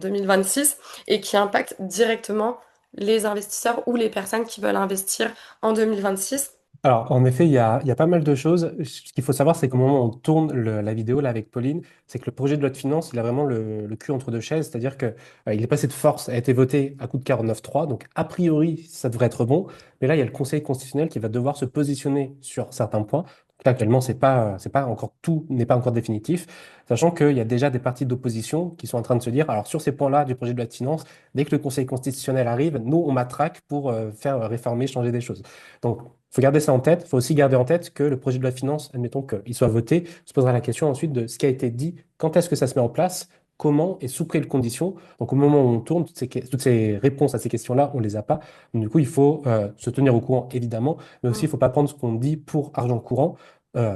2026 et qui impacte directement les investisseurs ou les personnes qui veulent investir en 2026. Alors, en effet, il y a pas mal de choses. Ce qu'il faut savoir, c'est qu'au moment où on tourne la vidéo là avec Pauline, c'est que le projet de loi de finances, il a vraiment le cul entre deux chaises, c'est-à-dire que il est passé de force, a été voté à coup de 49-3, donc a priori, ça devrait être bon. Mais là, il y a le Conseil constitutionnel qui va devoir se positionner sur certains points. Donc là, actuellement, c'est pas encore tout n'est pas encore définitif, sachant qu'il y a déjà des partis d'opposition qui sont en train de se dire, alors sur ces points-là du projet de loi de finances, dès que le Conseil constitutionnel arrive, nous, on matraque pour faire réformer, changer des choses. Donc, il faut garder ça en tête. Il faut aussi garder en tête que le projet de loi de finances, admettons qu'il soit voté, se posera la question ensuite de ce qui a été dit, quand est-ce que ça se met en place, comment et sous quelles conditions. Donc au moment où on tourne, toutes ces réponses à ces questions-là, on ne les a pas. Donc, du coup, il faut se tenir au courant, évidemment, mais aussi il ne faut pas prendre ce qu'on dit pour argent courant.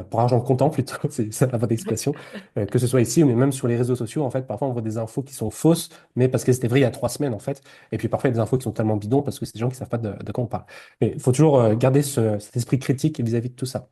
Pour argent comptant plutôt, c'est ça la bonne expression, que ce soit ici, mais même sur les réseaux sociaux, en fait, parfois on voit des infos qui sont fausses, mais parce que c'était vrai il y a 3 semaines, en fait, et puis parfois il y a des infos qui sont tellement bidons parce que c'est des gens qui ne savent pas de quoi on parle. Mais il faut toujours garder cet esprit critique vis-à-vis de tout ça.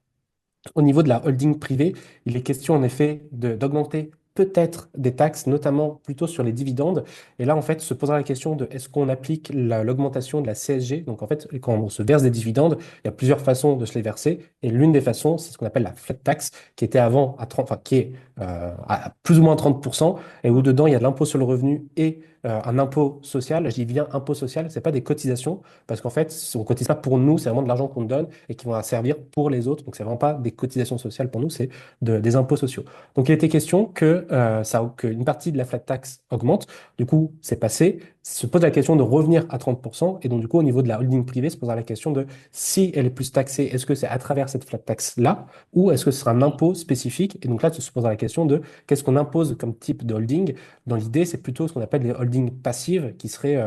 Au niveau de la holding privée, il est question en effet d'augmenter peut-être des taxes, notamment plutôt sur les dividendes. Et là, en fait, se posera la question de est-ce qu'on applique l'augmentation de la CSG? Donc, en fait, quand on se verse des dividendes, il y a plusieurs façons de se les verser. Et l'une des façons, c'est ce qu'on appelle la flat tax, qui était avant à 30, enfin, qui est à plus ou moins 30%, et où dedans, il y a de l'impôt sur le revenu et un impôt social. Je dis bien impôt social, c'est pas des cotisations, parce qu'en fait, on ne cotise pas pour nous, c'est vraiment de l'argent qu'on donne et qui va servir pour les autres. Donc, c'est vraiment pas des cotisations sociales pour nous, c'est des impôts sociaux. Donc, il était question qu'une partie de la flat tax augmente. Du coup, c'est passé. Se pose la question de revenir à 30%. Et donc, du coup, au niveau de la holding privée, se posera la question de si elle est plus taxée, est-ce que c'est à travers cette flat tax-là ou est-ce que ce sera un impôt spécifique? Et donc là, se posera la question de qu'est-ce qu'on impose comme type de holding? Dans l'idée, c'est plutôt ce qu'on appelle les holdings passives qui seraient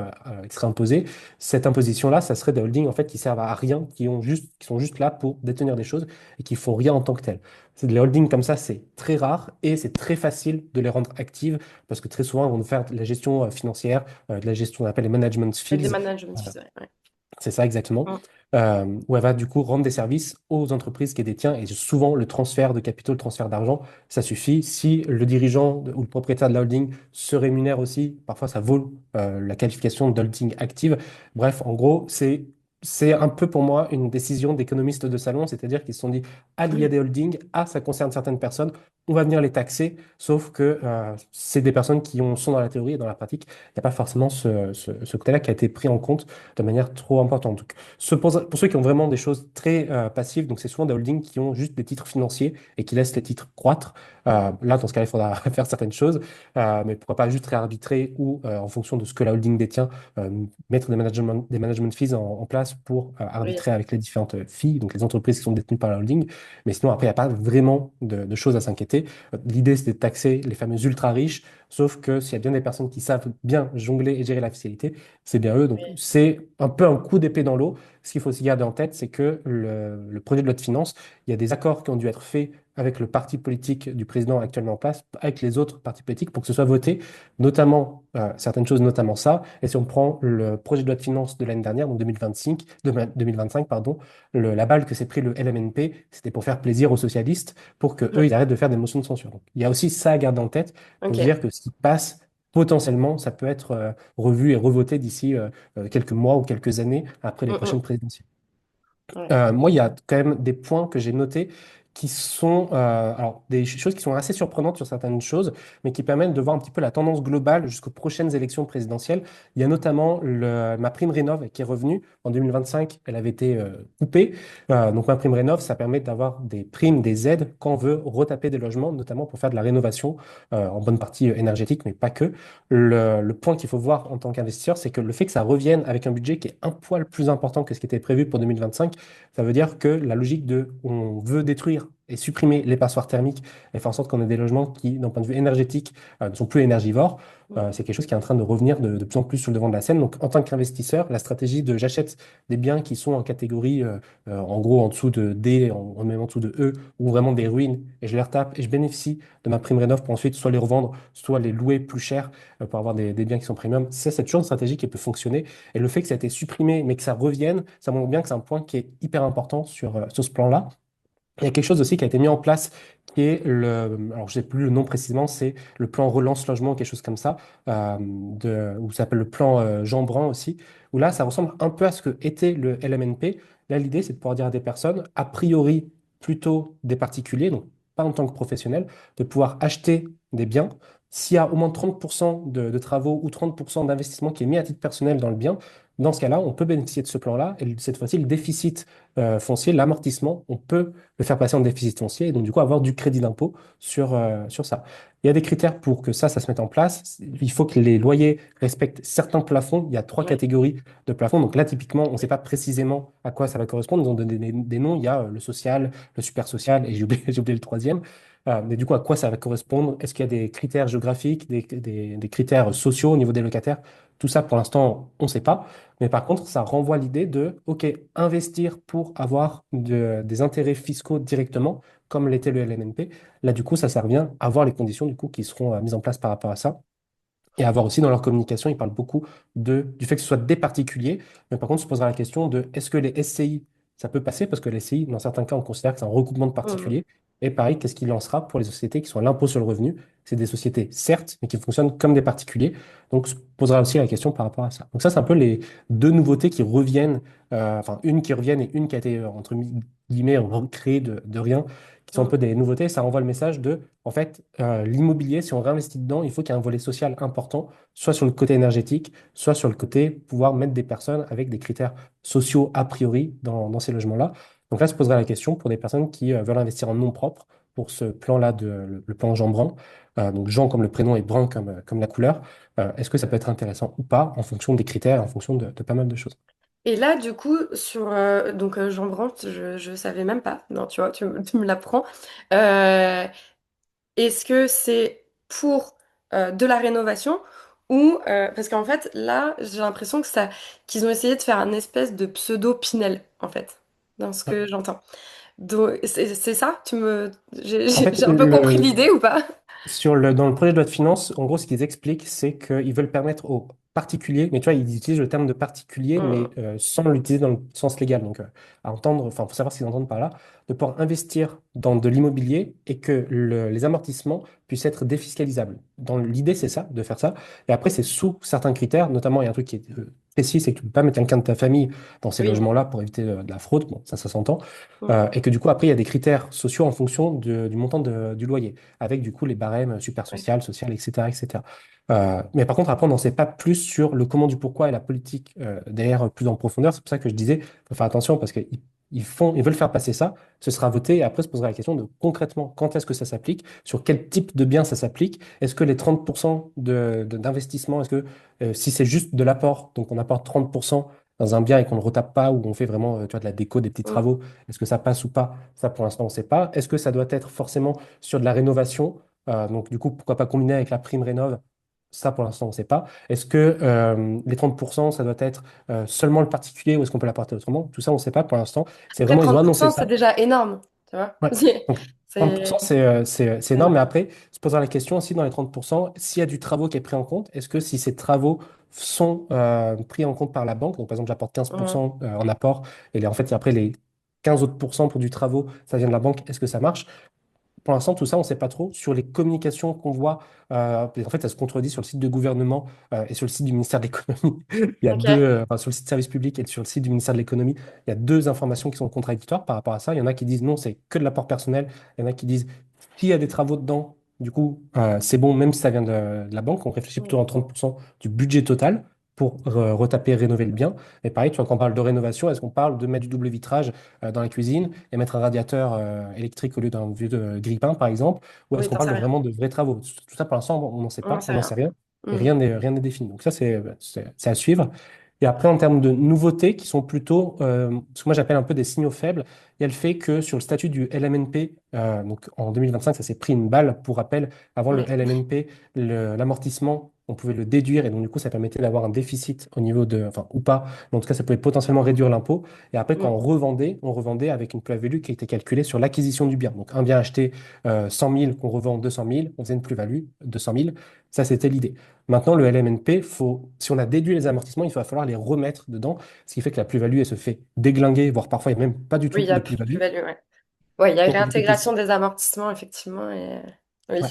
imposées. Cette imposition-là, ça serait des holdings en fait qui servent à rien, qui sont juste là pour détenir des choses et qui font rien en tant que telles. C'est des holdings comme ça, c'est très rare et c'est très facile de les rendre actives parce que très souvent, ils vont faire de la gestion financière, de la gestion qu'on appelle les management Des fees. management Euh, fees, ouais. c'est ça exactement. Mm. Où elle va du coup rendre des services aux entreprises qu'elle détient. Et souvent, le transfert de capitaux, le transfert d'argent, ça suffit. Si le dirigeant ou le propriétaire de la holding se rémunère aussi, parfois ça vaut la qualification de holding active. Bref, en gros, c'est un peu pour moi une décision d'économistes de salon, c'est-à-dire qu'ils se sont dit, ah, il y a des holdings, ah, ça concerne certaines personnes, on va venir les taxer, sauf que c'est des personnes sont dans la théorie et dans la pratique. Il n'y a pas forcément ce côté-là qui a été pris en compte de manière trop importante. Donc, pour ceux qui ont vraiment des choses très passives, donc c'est souvent des holdings qui ont juste des titres financiers et qui laissent les titres croître. Là, dans ce cas, il faudra faire certaines choses, mais pourquoi pas juste réarbitrer ou, en fonction de ce que la holding détient, mettre des management fees en place pour Oui, arbitrer avec les différentes filles, donc les entreprises qui sont détenues par la holding. Mais sinon, après, il n'y a pas vraiment de choses à s'inquiéter. L'idée, c'est de taxer les fameux ultra riches, sauf que s'il y a bien des personnes qui savent bien jongler et gérer la fiscalité, c'est bien eux. Donc, oui, c'est un peu un coup d'épée dans l'eau. Ce qu'il faut aussi garder en tête, c'est que le projet de loi de finances, il y a des accords qui ont dû être faits avec le parti politique du président actuellement en place, avec les autres partis politiques, pour que ce soit voté, notamment certaines choses, notamment ça. Et si on prend le projet de loi de finances de l'année dernière, donc 2025, pardon, la balle que s'est pris le LMNP, c'était pour faire plaisir aux socialistes, pour que eux, mhm. ils arrêtent de faire des motions de censure. Donc, il y a aussi ça à garder en tête pour se Ok. dire que ce qui passe, potentiellement, ça peut être revu et revoté d'ici quelques mois ou quelques années après les Mm, mm. prochaines présidentielles. Ouais. Moi, il y a quand même des points que j'ai notés qui sont alors, des choses qui sont assez surprenantes sur certaines choses, mais qui permettent de voir un petit peu la tendance globale jusqu'aux prochaines élections présidentielles. Il y a notamment ma prime Rénov qui est revenue. En 2025, elle avait été coupée. Donc, ma prime Rénov, ça permet d'avoir des primes, des aides quand on veut retaper des logements, notamment pour faire de la rénovation, en bonne partie énergétique, mais pas que. Le point qu'il faut voir en tant qu'investisseur, c'est que le fait que ça revienne avec un budget qui est un poil plus important que ce qui était prévu pour 2025, ça veut dire que la logique de on veut détruire et supprimer les passoires thermiques et faire en sorte qu'on ait des logements qui, d'un point de vue énergétique, ne sont plus énergivores, Mm. c'est quelque chose qui est en train de revenir de plus en plus sur le devant de la scène. Donc, en tant qu'investisseur, la stratégie de j'achète des biens qui sont en catégorie, en gros, en dessous de D, même en dessous de E, ou vraiment des ruines, et je les retape et je bénéficie de ma prime rénov pour ensuite soit les revendre, soit les louer plus cher pour avoir des biens qui sont premium. C'est toujours une stratégie qui peut fonctionner. Et le fait que ça a été supprimé, mais que ça revienne, ça montre bien que c'est un point qui est hyper important sur ce plan-là. Il y a quelque chose aussi qui a été mis en place qui est alors je ne sais plus le nom précisément, c'est le plan relance logement, quelque chose comme ça, ou ça s'appelle le plan Jean Brun aussi, où là, ça ressemble un peu à ce que était le LMNP. Là, l'idée, c'est de pouvoir dire à des personnes, a priori plutôt des particuliers, donc pas en tant que professionnels, de pouvoir acheter des biens. S'il y a au moins 30% de travaux ou 30% d'investissement qui est mis à titre personnel dans le bien, dans ce cas-là, on peut bénéficier de ce plan-là. Et cette fois-ci, le déficit foncier, l'amortissement, on peut le faire passer en déficit foncier et donc du coup avoir du crédit d'impôt sur ça. Il y a des critères pour que ça se mette en place. Il faut que les loyers respectent certains plafonds. Il y a trois Ouais. catégories de plafonds. Donc là, typiquement, on ne sait pas précisément à quoi ça va correspondre. Ils ont donné des noms. Il y a le social, le super social et j'ai oublié le troisième. Mais du coup, à quoi ça va correspondre? Est-ce qu'il y a des critères géographiques, des critères sociaux au niveau des locataires? Tout ça, pour l'instant, on ne sait pas. Mais par contre, ça renvoie l'idée de, OK, investir pour avoir des intérêts fiscaux directement, comme l'était le LMNP. Là, du coup, ça revient à voir les conditions du coup, qui seront mises en place par rapport à ça. Et à voir aussi dans leur communication, ils parlent beaucoup du fait que ce soit des particuliers. Mais par contre, on se posera la question de est-ce que les SCI, ça peut passer? Parce que les SCI, dans certains cas, on considère que c'est un regroupement de Mm. particuliers. Et pareil, qu'est-ce qu'il lancera pour les sociétés qui sont à l'impôt sur le revenu? C'est des sociétés, certes, mais qui fonctionnent comme des particuliers. Donc, se posera aussi la question par rapport à ça. Donc, ça, c'est un peu les deux nouveautés qui reviennent, enfin, une qui revient et une qui a été, entre guillemets, recréée de rien, qui sont un Mm. peu des nouveautés. Ça envoie le message de, en fait, l'immobilier, si on réinvestit dedans, il faut qu'il y ait un volet social important, soit sur le côté énergétique, soit sur le côté pouvoir mettre des personnes avec des critères sociaux a priori dans ces logements-là. Donc là, se poserait la question pour des personnes qui veulent investir en nom propre pour ce plan-là, le plan Jean Brun. Donc Jean comme le prénom et Brun comme la couleur. Est-ce que ça peut être intéressant ou pas en fonction des critères, en fonction de pas mal de choses? Et là, du coup, sur Jean Brandt, je savais même pas. Non, tu vois, tu me l'apprends. Euh, Est-ce que c'est pour de la rénovation ou parce qu'en fait là j'ai l'impression que ça qu'ils ont essayé de faire un espèce de pseudo Pinel en fait dans ce Ouais. que j'entends. Donc c'est ça? En fait, J'ai un peu compris l'idée ou pas? dans le projet de loi de finances, en gros, ce qu'ils expliquent, c'est qu'ils veulent permettre aux particuliers, mais tu vois, ils utilisent le terme de particulier, mais Hum, sans l'utiliser dans le sens légal. Donc, à entendre, enfin, faut savoir ce qu'ils entendent par là, de pouvoir investir dans de l'immobilier et que les amortissements puissent être défiscalisables. Dans l'idée, c'est ça, de faire ça. Et après, hum. c'est sous certains critères, notamment, il y a un truc qui est précis, c'est que tu ne peux pas mettre quelqu'un de ta famille dans ces Oui, logements-là pour éviter de la fraude. Bon, ça s'entend. hum, Et que du coup, après, il y a des critères sociaux en fonction du montant du loyer avec du coup les barèmes super ouais. social, etc., etc. Mais par contre, après, on n'en sait pas plus sur le comment du pourquoi et la politique derrière plus en profondeur. C'est pour ça que je disais, il faut faire attention parce qu'ils ils veulent faire passer ça, ce sera voté et après se posera la question de concrètement quand est-ce que ça s'applique, sur quel type de bien ça s'applique, est-ce que les 30% d'investissement, est-ce que si c'est juste de l'apport, donc on apporte 30% dans un bien et qu'on ne le retape pas, ou on fait vraiment tu vois, de la déco, des petits Hum, travaux, est-ce que ça passe ou pas? Ça, pour l'instant, on ne sait pas. Est-ce que ça doit être forcément sur de la rénovation? Donc, du coup, pourquoi pas combiner avec la prime rénov'? Ça, pour l'instant, on ne sait pas. Est-ce que les 30%, ça doit être seulement le particulier ou est-ce qu'on peut l'apporter autrement? Tout ça, on ne sait pas pour l'instant. C'est Après vraiment, ils ont annoncé 30% c'est ça. déjà énorme, tu vois. Ouais. Donc, 30%, C'est c'est c'est énorme. Mais énorme. après, se posera la question aussi dans les 30%, s'il y a du travaux qui est pris en compte, est-ce que si ces travaux sont pris en compte par la banque, donc par exemple, j'apporte Hum, 15% en apport, et après, les 15 autres pourcents pour du travaux, ça vient de la banque, est-ce que ça marche? Pour l'instant, tout ça, on ne sait pas trop. Sur les communications qu'on voit, en fait, ça se contredit sur le site de gouvernement et sur le site du ministère de l'économie. Il y a ok. deux, enfin, sur le site service public et sur le site du ministère de l'économie, il y a deux informations qui sont contradictoires par rapport à ça. Il y en a qui disent non, c'est que de l'apport personnel. Il y en a qui disent s'il y a des travaux dedans, du coup, c'est bon, même si ça vient de la banque. On réfléchit Hum, plutôt en 30% du budget total pour retaper, rénover le bien. Et pareil, tu vois, quand on parle de rénovation, est-ce qu'on parle de mettre du double vitrage dans la cuisine et mettre un radiateur électrique au lieu d'un vieux grille-pain, par exemple, ou est-ce oui, qu'on t'en parle sais de rien. vraiment de vrais travaux? Tout ça, pour l'instant, on n'en sait On n'en pas, sait on n'en sait rien. rien, et Hum, rien n'est défini. Donc ça, c'est à suivre. Et après, en termes de nouveautés qui sont plutôt, ce que moi j'appelle un peu des signaux faibles, il y a le fait que sur le statut du LMNP, donc en 2025, ça s'est pris une balle. Pour rappel, avant le oui. LMNP, l'amortissement, on pouvait le déduire et donc du coup, ça permettait d'avoir un déficit au niveau de, enfin, ou pas, mais en tout cas, ça pouvait potentiellement réduire l'impôt. Et après, quand Hum, on revendait avec une plus-value qui était calculée sur l'acquisition du bien. Donc, un bien acheté 100 000 qu'on revend 200 000, on faisait une plus-value de 100 000. Ça, c'était l'idée. Maintenant, le LMNP, si on a déduit les amortissements, il va falloir les remettre dedans, ce qui fait que la plus-value, elle se fait déglinguer, voire parfois, il n'y a même pas du Oui, tout il y de a plus de plus-value. plus-value, ouais. Ouais, il y a Donc, du coup, réintégration des amortissements, effectivement, et ouais. oui.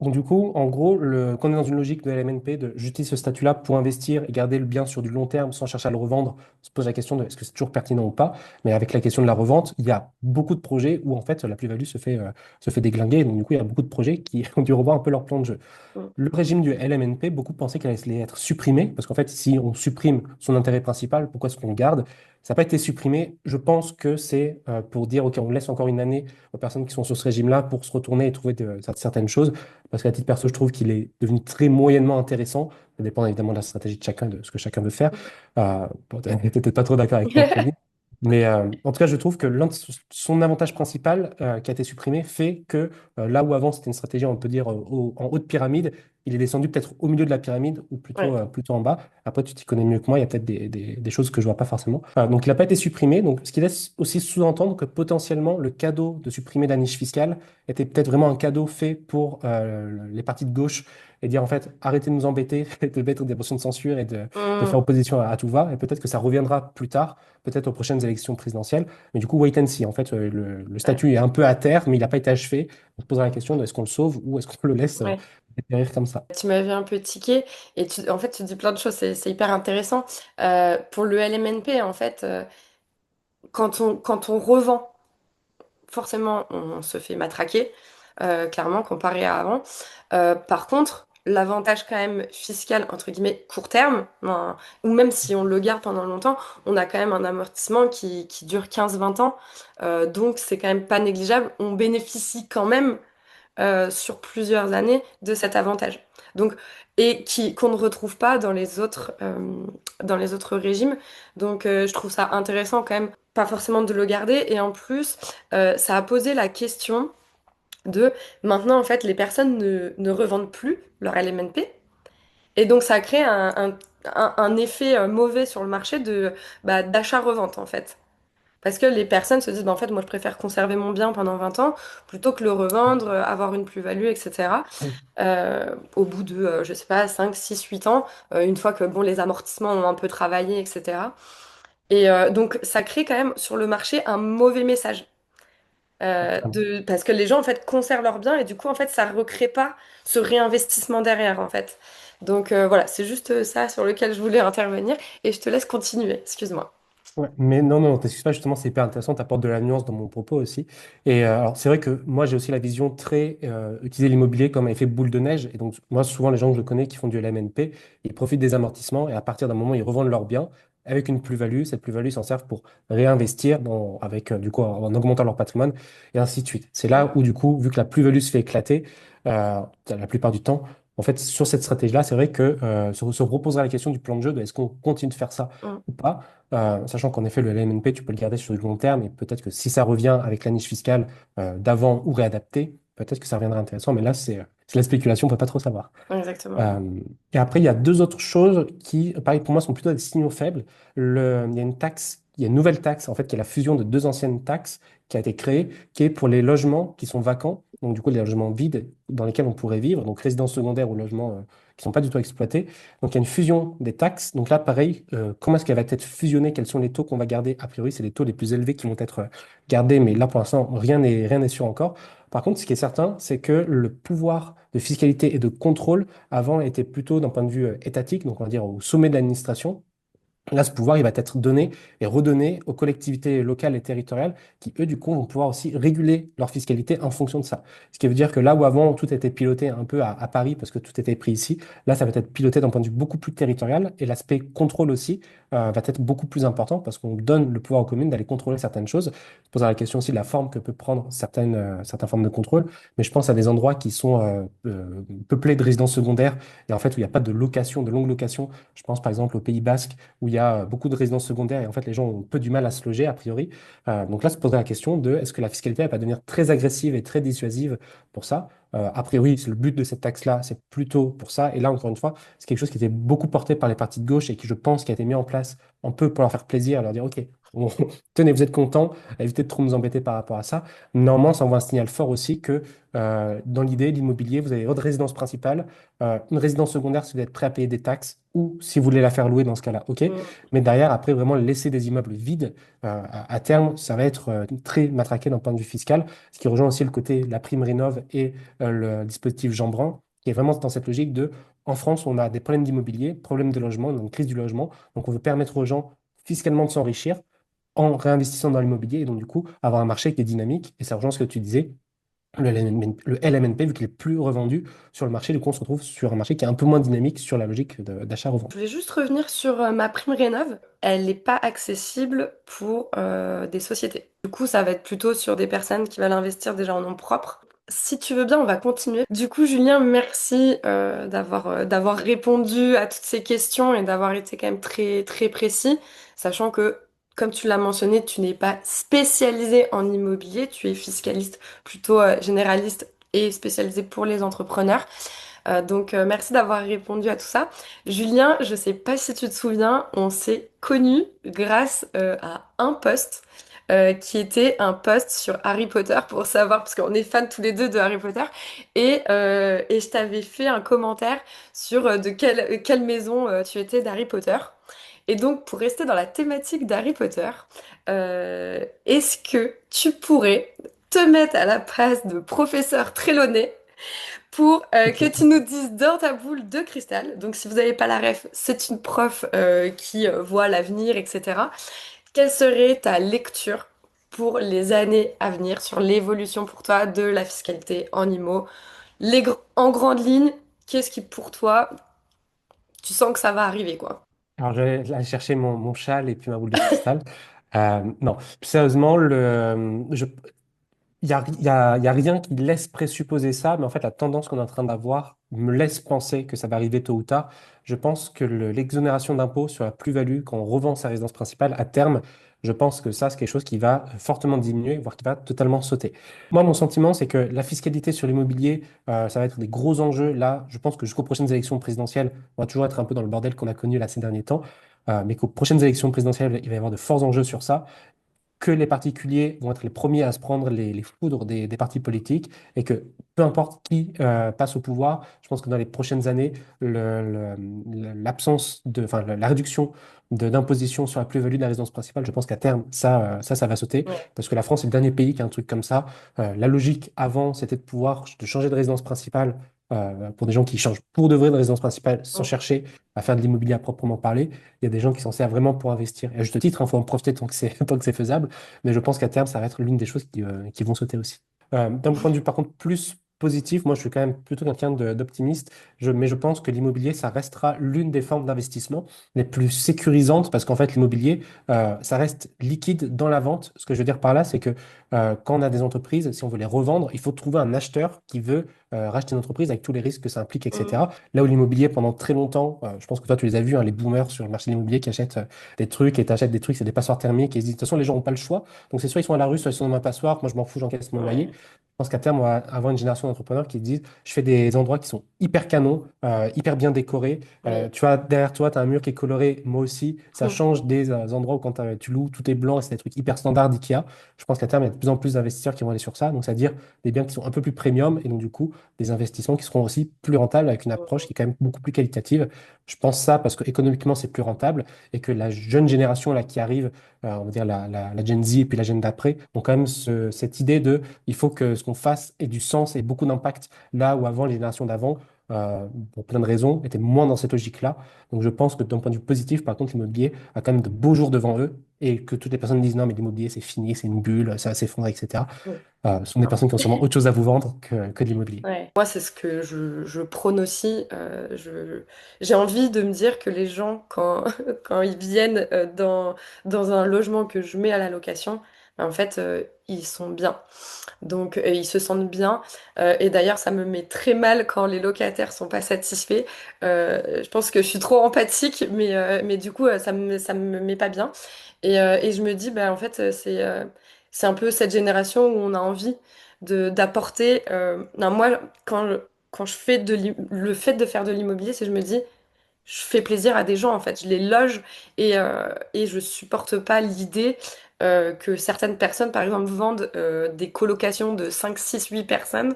Donc, du coup, en gros, quand on est dans une logique de LMNP, de j'utilise ce statut-là pour investir et garder le bien sur du long terme sans chercher à le revendre, on se pose la question de est-ce que c'est toujours pertinent ou pas. Mais avec la question de la revente, il y a beaucoup de projets où en fait la plus-value se fait déglinguer. Donc, du coup, il y a beaucoup de projets qui ont dû revoir un peu leur plan de jeu. Mm. Le régime du LMNP, beaucoup pensaient qu'il allait être supprimé, parce qu'en fait, si on supprime son intérêt principal, pourquoi est-ce qu'on le garde? Ça n'a pas été supprimé. Je pense que c'est pour dire, OK, on laisse encore une année aux personnes qui sont sur ce régime-là pour se retourner et trouver certaines choses. Parce qu'à titre perso, je trouve qu'il est devenu très moyennement intéressant. Ça dépend évidemment de la stratégie de chacun, de ce que chacun veut faire. Bon, t'es peut-être pas trop d'accord avec moi, Pauline. Mais en tout cas, je trouve que son avantage principal qui a été supprimé fait que là où avant c'était une stratégie, on peut dire, en haut de pyramide, il est descendu peut-être au milieu de la pyramide ou Ouais. plutôt en bas. Après, tu t'y connais mieux que moi, il y a peut-être des choses que je vois pas forcément. Donc, il n'a pas été supprimé. Donc, ce qui laisse aussi sous-entendre que potentiellement, le cadeau de supprimer la niche fiscale était peut-être vraiment un cadeau fait pour les partis de gauche et dire en fait, arrêtez de nous embêter, de mettre des motions de censure et de faire Mmh. opposition à tout va. Et peut-être que ça reviendra plus tard, peut-être aux prochaines élections présidentielles. Mais du coup, wait and see. En fait, le Ouais. statut est un peu à terre, mais il n'a pas été achevé. On se posera la question de est-ce qu'on le sauve ou est-ce qu'on le laisse Ouais. périr comme ça. Tu m'avais un peu tiqué et en fait, tu dis plein de choses, c'est hyper intéressant. Pour le LMNP, en fait, quand on revend, forcément, on se fait matraquer, clairement, comparé à avant. Par contre, l'avantage quand même fiscal, entre guillemets, court terme, hein, ou même si on le garde pendant longtemps, on a quand même un amortissement qui dure 15-20 ans. Donc, c'est quand même pas négligeable. On bénéficie quand même sur plusieurs années de cet avantage. Donc, et qu'on ne retrouve pas dans les autres régimes. Donc, je trouve ça intéressant quand même, pas forcément de le garder. Et en plus, ça a posé la question de maintenant, en fait, les personnes ne revendent plus leur LMNP. Et donc, ça crée un effet mauvais sur le marché d'achat-revente, en fait. Parce que les personnes se disent, bah, en fait, moi, je préfère conserver mon bien pendant 20 ans plutôt que le revendre, avoir une plus-value, etc. Au bout de, je sais pas, 5 6 8 ans, une fois que, bon, les amortissements ont un peu travaillé, etc. Et donc, ça crée quand même sur le marché un mauvais message. Parce que les gens, en fait, conservent leurs biens et du coup, en fait, ça recrée pas ce réinvestissement derrière, en fait. Donc, voilà, c'est juste ça sur lequel je voulais intervenir et je te laisse continuer, excuse-moi. Ouais, mais non, non, t'excuses pas, justement, c'est hyper intéressant, t'apportes de la nuance dans mon propos aussi. Et alors, c'est vrai que moi, j'ai aussi la vision très utiliser l'immobilier comme un effet boule de neige. Et donc, moi, souvent, les gens que je connais qui font du LMNP, ils profitent des amortissements et à partir d'un moment, ils revendent leurs biens avec une plus-value. Cette plus-value, ils s'en servent pour réinvestir avec, du coup, en augmentant leur patrimoine et ainsi de suite. C'est là où, du coup, vu que la plus-value se fait éclater, la plupart du temps, en fait, sur cette stratégie-là, c'est vrai que se reposera la question du plan de jeu de est-ce qu'on continue de faire ça Mm. ou pas. Sachant qu'en effet, le LMNP, tu peux le garder sur du long terme et peut-être que si ça revient avec la niche fiscale d'avant ou réadapté, peut-être que ça reviendra intéressant. Mais là, c'est la spéculation, on peut pas trop savoir. Exactement. Euh, et après, il y a deux autres choses qui, pareil, pour moi, sont plutôt des signaux faibles. Il y a une taxe, il y a une nouvelle taxe, en fait, qui est la fusion de deux anciennes taxes qui a été créée, qui est pour les logements qui sont vacants, donc du coup, les logements vides dans lesquels on pourrait vivre, donc résidences secondaires ou logements qui sont pas du tout exploités. Donc, il y a une fusion des taxes. Donc là, pareil, comment est-ce qu'elle va être fusionnée? Quels sont les taux qu'on va garder? A priori, c'est les taux les plus élevés qui vont être gardés, mais là, pour l'instant, rien n'est sûr encore. Par contre, ce qui est certain, c'est que le pouvoir de fiscalité et de contrôle avant était plutôt d'un point de vue étatique, donc on va dire au sommet de l'administration. Là, ce pouvoir, il va être donné et redonné aux collectivités locales et territoriales qui, eux, du coup, vont pouvoir aussi réguler leur fiscalité en fonction de ça. Ce qui veut dire que là où avant, tout était piloté un peu à Paris parce que tout était pris ici, là, ça va être piloté d'un point de vue beaucoup plus territorial et l'aspect contrôle aussi va être beaucoup plus important parce qu'on donne le pouvoir aux communes d'aller contrôler certaines choses. Je pose la question aussi de la forme que peut prendre certaines formes de contrôle, mais je pense à des endroits qui sont peuplés de résidences secondaires et en fait où il n'y a pas de location, de longue location. Je pense par exemple au Pays Basque où il y a beaucoup de résidences secondaires et en fait les gens ont peu du mal à se loger a priori. Donc là, se poserait la question de est-ce que la fiscalité va pas devenir très agressive et très dissuasive pour ça? A priori, c'est le but de cette taxe-là, c'est plutôt pour ça. Et là, encore une fois, c'est quelque chose qui était beaucoup porté par les partis de gauche et qui, je pense, qui a été mis en place un peu pour leur faire plaisir, leur dire, OK, bon, tenez, vous êtes contents, évitez de trop nous embêter par rapport à ça. Néanmoins, ça envoie un signal fort aussi que dans l'idée, l'immobilier, vous avez votre résidence principale, une résidence secondaire si vous êtes prêt à payer des taxes ou si vous voulez la faire louer dans ce cas-là, OK. Mm. Mais derrière, après, vraiment laisser des immeubles vides, à terme, ça va être très matraqué d'un point de vue fiscal, ce qui rejoint aussi le côté la prime rénov et le dispositif Jean-Brun, qui est vraiment dans cette logique de, en France, on a des problèmes d'immobilier, problèmes de logement, on a une crise du logement, donc on veut permettre aux gens fiscalement de s'enrichir en réinvestissant dans l'immobilier et donc du coup avoir un marché qui est dynamique. Et ça rejoint ce que tu disais, le LMNP, vu qu'il est plus revendu sur le marché, du coup on se retrouve sur un marché qui est un peu moins dynamique sur la logique d'achat-revente. Je voulais juste revenir sur ma prime rénov. Elle n'est pas accessible pour des sociétés. Du coup, ça va être plutôt sur des personnes qui veulent investir déjà en nom propre. Si tu veux bien, on va continuer. Du coup, Julien, merci d'avoir répondu à toutes ces questions et d'avoir été quand même très très précis, sachant que, comme tu l'as mentionné, tu n'es pas spécialisé en immobilier, tu es fiscaliste plutôt généraliste et spécialisé pour les entrepreneurs. Donc, merci d'avoir répondu à tout ça. Julien, je sais pas si tu te souviens, on s'est connus grâce à un post qui était un post sur Harry Potter pour savoir, parce qu'on est fans tous les deux de Harry Potter, et je t'avais fait un commentaire sur de quelle maison tu étais d'Harry Potter. Et donc, pour rester dans la thématique d'Harry Potter, est-ce que tu pourrais te mettre à la place de professeur Trelawney pour que Ok. tu nous dises dans ta boule de cristal, donc si vous n'avez pas la ref, c'est une prof qui voit l'avenir, etc. Quelle serait ta lecture pour les années à venir sur l'évolution pour toi de la fiscalité en IMO? En grande ligne, qu'est-ce qui pour toi, tu sens que ça va arriver, quoi? Alors, je vais aller chercher mon châle et puis ma boule de cristal. Non, plus sérieusement, il y a rien qui laisse présupposer ça, mais en fait, la tendance qu'on est en train d'avoir me laisse penser que ça va arriver tôt ou tard. Je pense que l'exonération d'impôt sur la plus-value, quand on revend sa résidence principale, à terme, je pense que ça, c'est quelque chose qui va fortement diminuer, voire qui va totalement sauter. Moi, mon sentiment, c'est que la fiscalité sur l'immobilier, ça va être des gros enjeux. Là, je pense que jusqu'aux prochaines élections présidentielles, on va toujours être un peu dans le bordel qu'on a connu là ces derniers temps, mais qu'aux prochaines élections présidentielles, il va y avoir de forts enjeux sur ça, que les particuliers vont être les premiers à se prendre les foudres des partis politiques et que peu importe qui passe au pouvoir, je pense que dans les prochaines années, l'absence de, enfin, la réduction d'imposition sur la plus-value de la résidence principale, je pense qu'à terme, ça va sauter Ouais. parce que la France est le dernier pays qui a un truc comme ça. La logique avant, c'était de changer de résidence principale pour des gens qui changent pour de vrai de résidence principale sans Mm. chercher à faire de l'immobilier à proprement parler. Il y a des gens qui s'en servent vraiment pour investir. Et à juste titre, il faut en profiter tant que c'est tant que c'est faisable. Mais je pense qu'à terme, ça va être l'une des choses qui vont sauter aussi. D'un point de vue, par contre, plus positif, moi, je suis quand même plutôt quelqu'un d'optimiste. Mais je pense que l'immobilier, ça restera l'une des formes d'investissement les plus sécurisantes parce qu'en fait, l'immobilier, ça reste liquide dans la vente. Ce que je veux dire par là, c'est que quand on a des entreprises, si on veut les revendre, il faut trouver un acheteur qui veut racheter une entreprise avec tous les risques que ça implique, Mm. etc. Là où l'immobilier, pendant très longtemps, je pense que toi, tu les as vus, hein, les boomers sur le marché de l'immobilier qui achètent des trucs et t'achètes des trucs, c'est des passoires thermiques et ils se disent, de toute façon, les gens n'ont pas le choix. Donc, c'est soit ils sont à la rue, soit ils sont dans ma passoire. Moi, je m'en fous, j'encaisse mon loyer. Ouais. Je pense qu'à terme, on va avoir une génération d'entrepreneurs qui se disent, je fais des endroits qui sont hyper canons, hyper bien décorés. Oui. Tu vois, derrière toi, tu as un mur qui est coloré, moi aussi. Ça change des endroits où quand tu loues, tout est blanc et c'est des trucs hyper standards d'IKEA. Je pense qu'à terme, il y a de plus en plus d'investisseurs qui vont aller sur ça. Donc, c'est-à-dire des biens qui sont un peu plus premium et donc, du coup, des investissements qui seront aussi plus rentables avec une approche qui est quand même beaucoup plus qualitative. Je pense ça parce que économiquement, c'est plus rentable et que la jeune génération là, qui arrive, on va dire la Gen Z et puis la Gen d'après, ont quand même cette idée de il faut que ce qu'on fasse ait du sens et beaucoup d'impact là où avant, les générations d'avant, pour plein de raisons, étaient moins dans cette logique-là. Donc je pense que d'un point de vue positif, par contre, l'immobilier a quand même de beaux jours devant eux et que toutes les personnes disent non, mais l'immobilier, c'est fini, c'est une bulle, ça va s'effondrer, etc. Mm. Ce sont des personnes qui ont sûrement autre chose à vous vendre que de l'immobilier. Ouais. Moi, c'est ce que je prône aussi. J'ai envie de me dire que les gens, quand, quand ils viennent dans un logement que je mets à la location, ben, en fait, ils sont bien. Donc, ils se sentent bien. Et d'ailleurs, ça me met très mal quand les locataires sont pas satisfaits. Je pense que je suis trop empathique, mais du coup, ça me met pas bien. Et je me dis, bah, en fait, c'est un peu cette génération où on a envie d'apporter. Non, moi, quand je fais le fait de faire de l'immobilier, c'est je me dis, je fais plaisir à des gens en fait, je les loge et je supporte pas l'idée que certaines personnes par exemple vendent des colocations de 5 6 8 personnes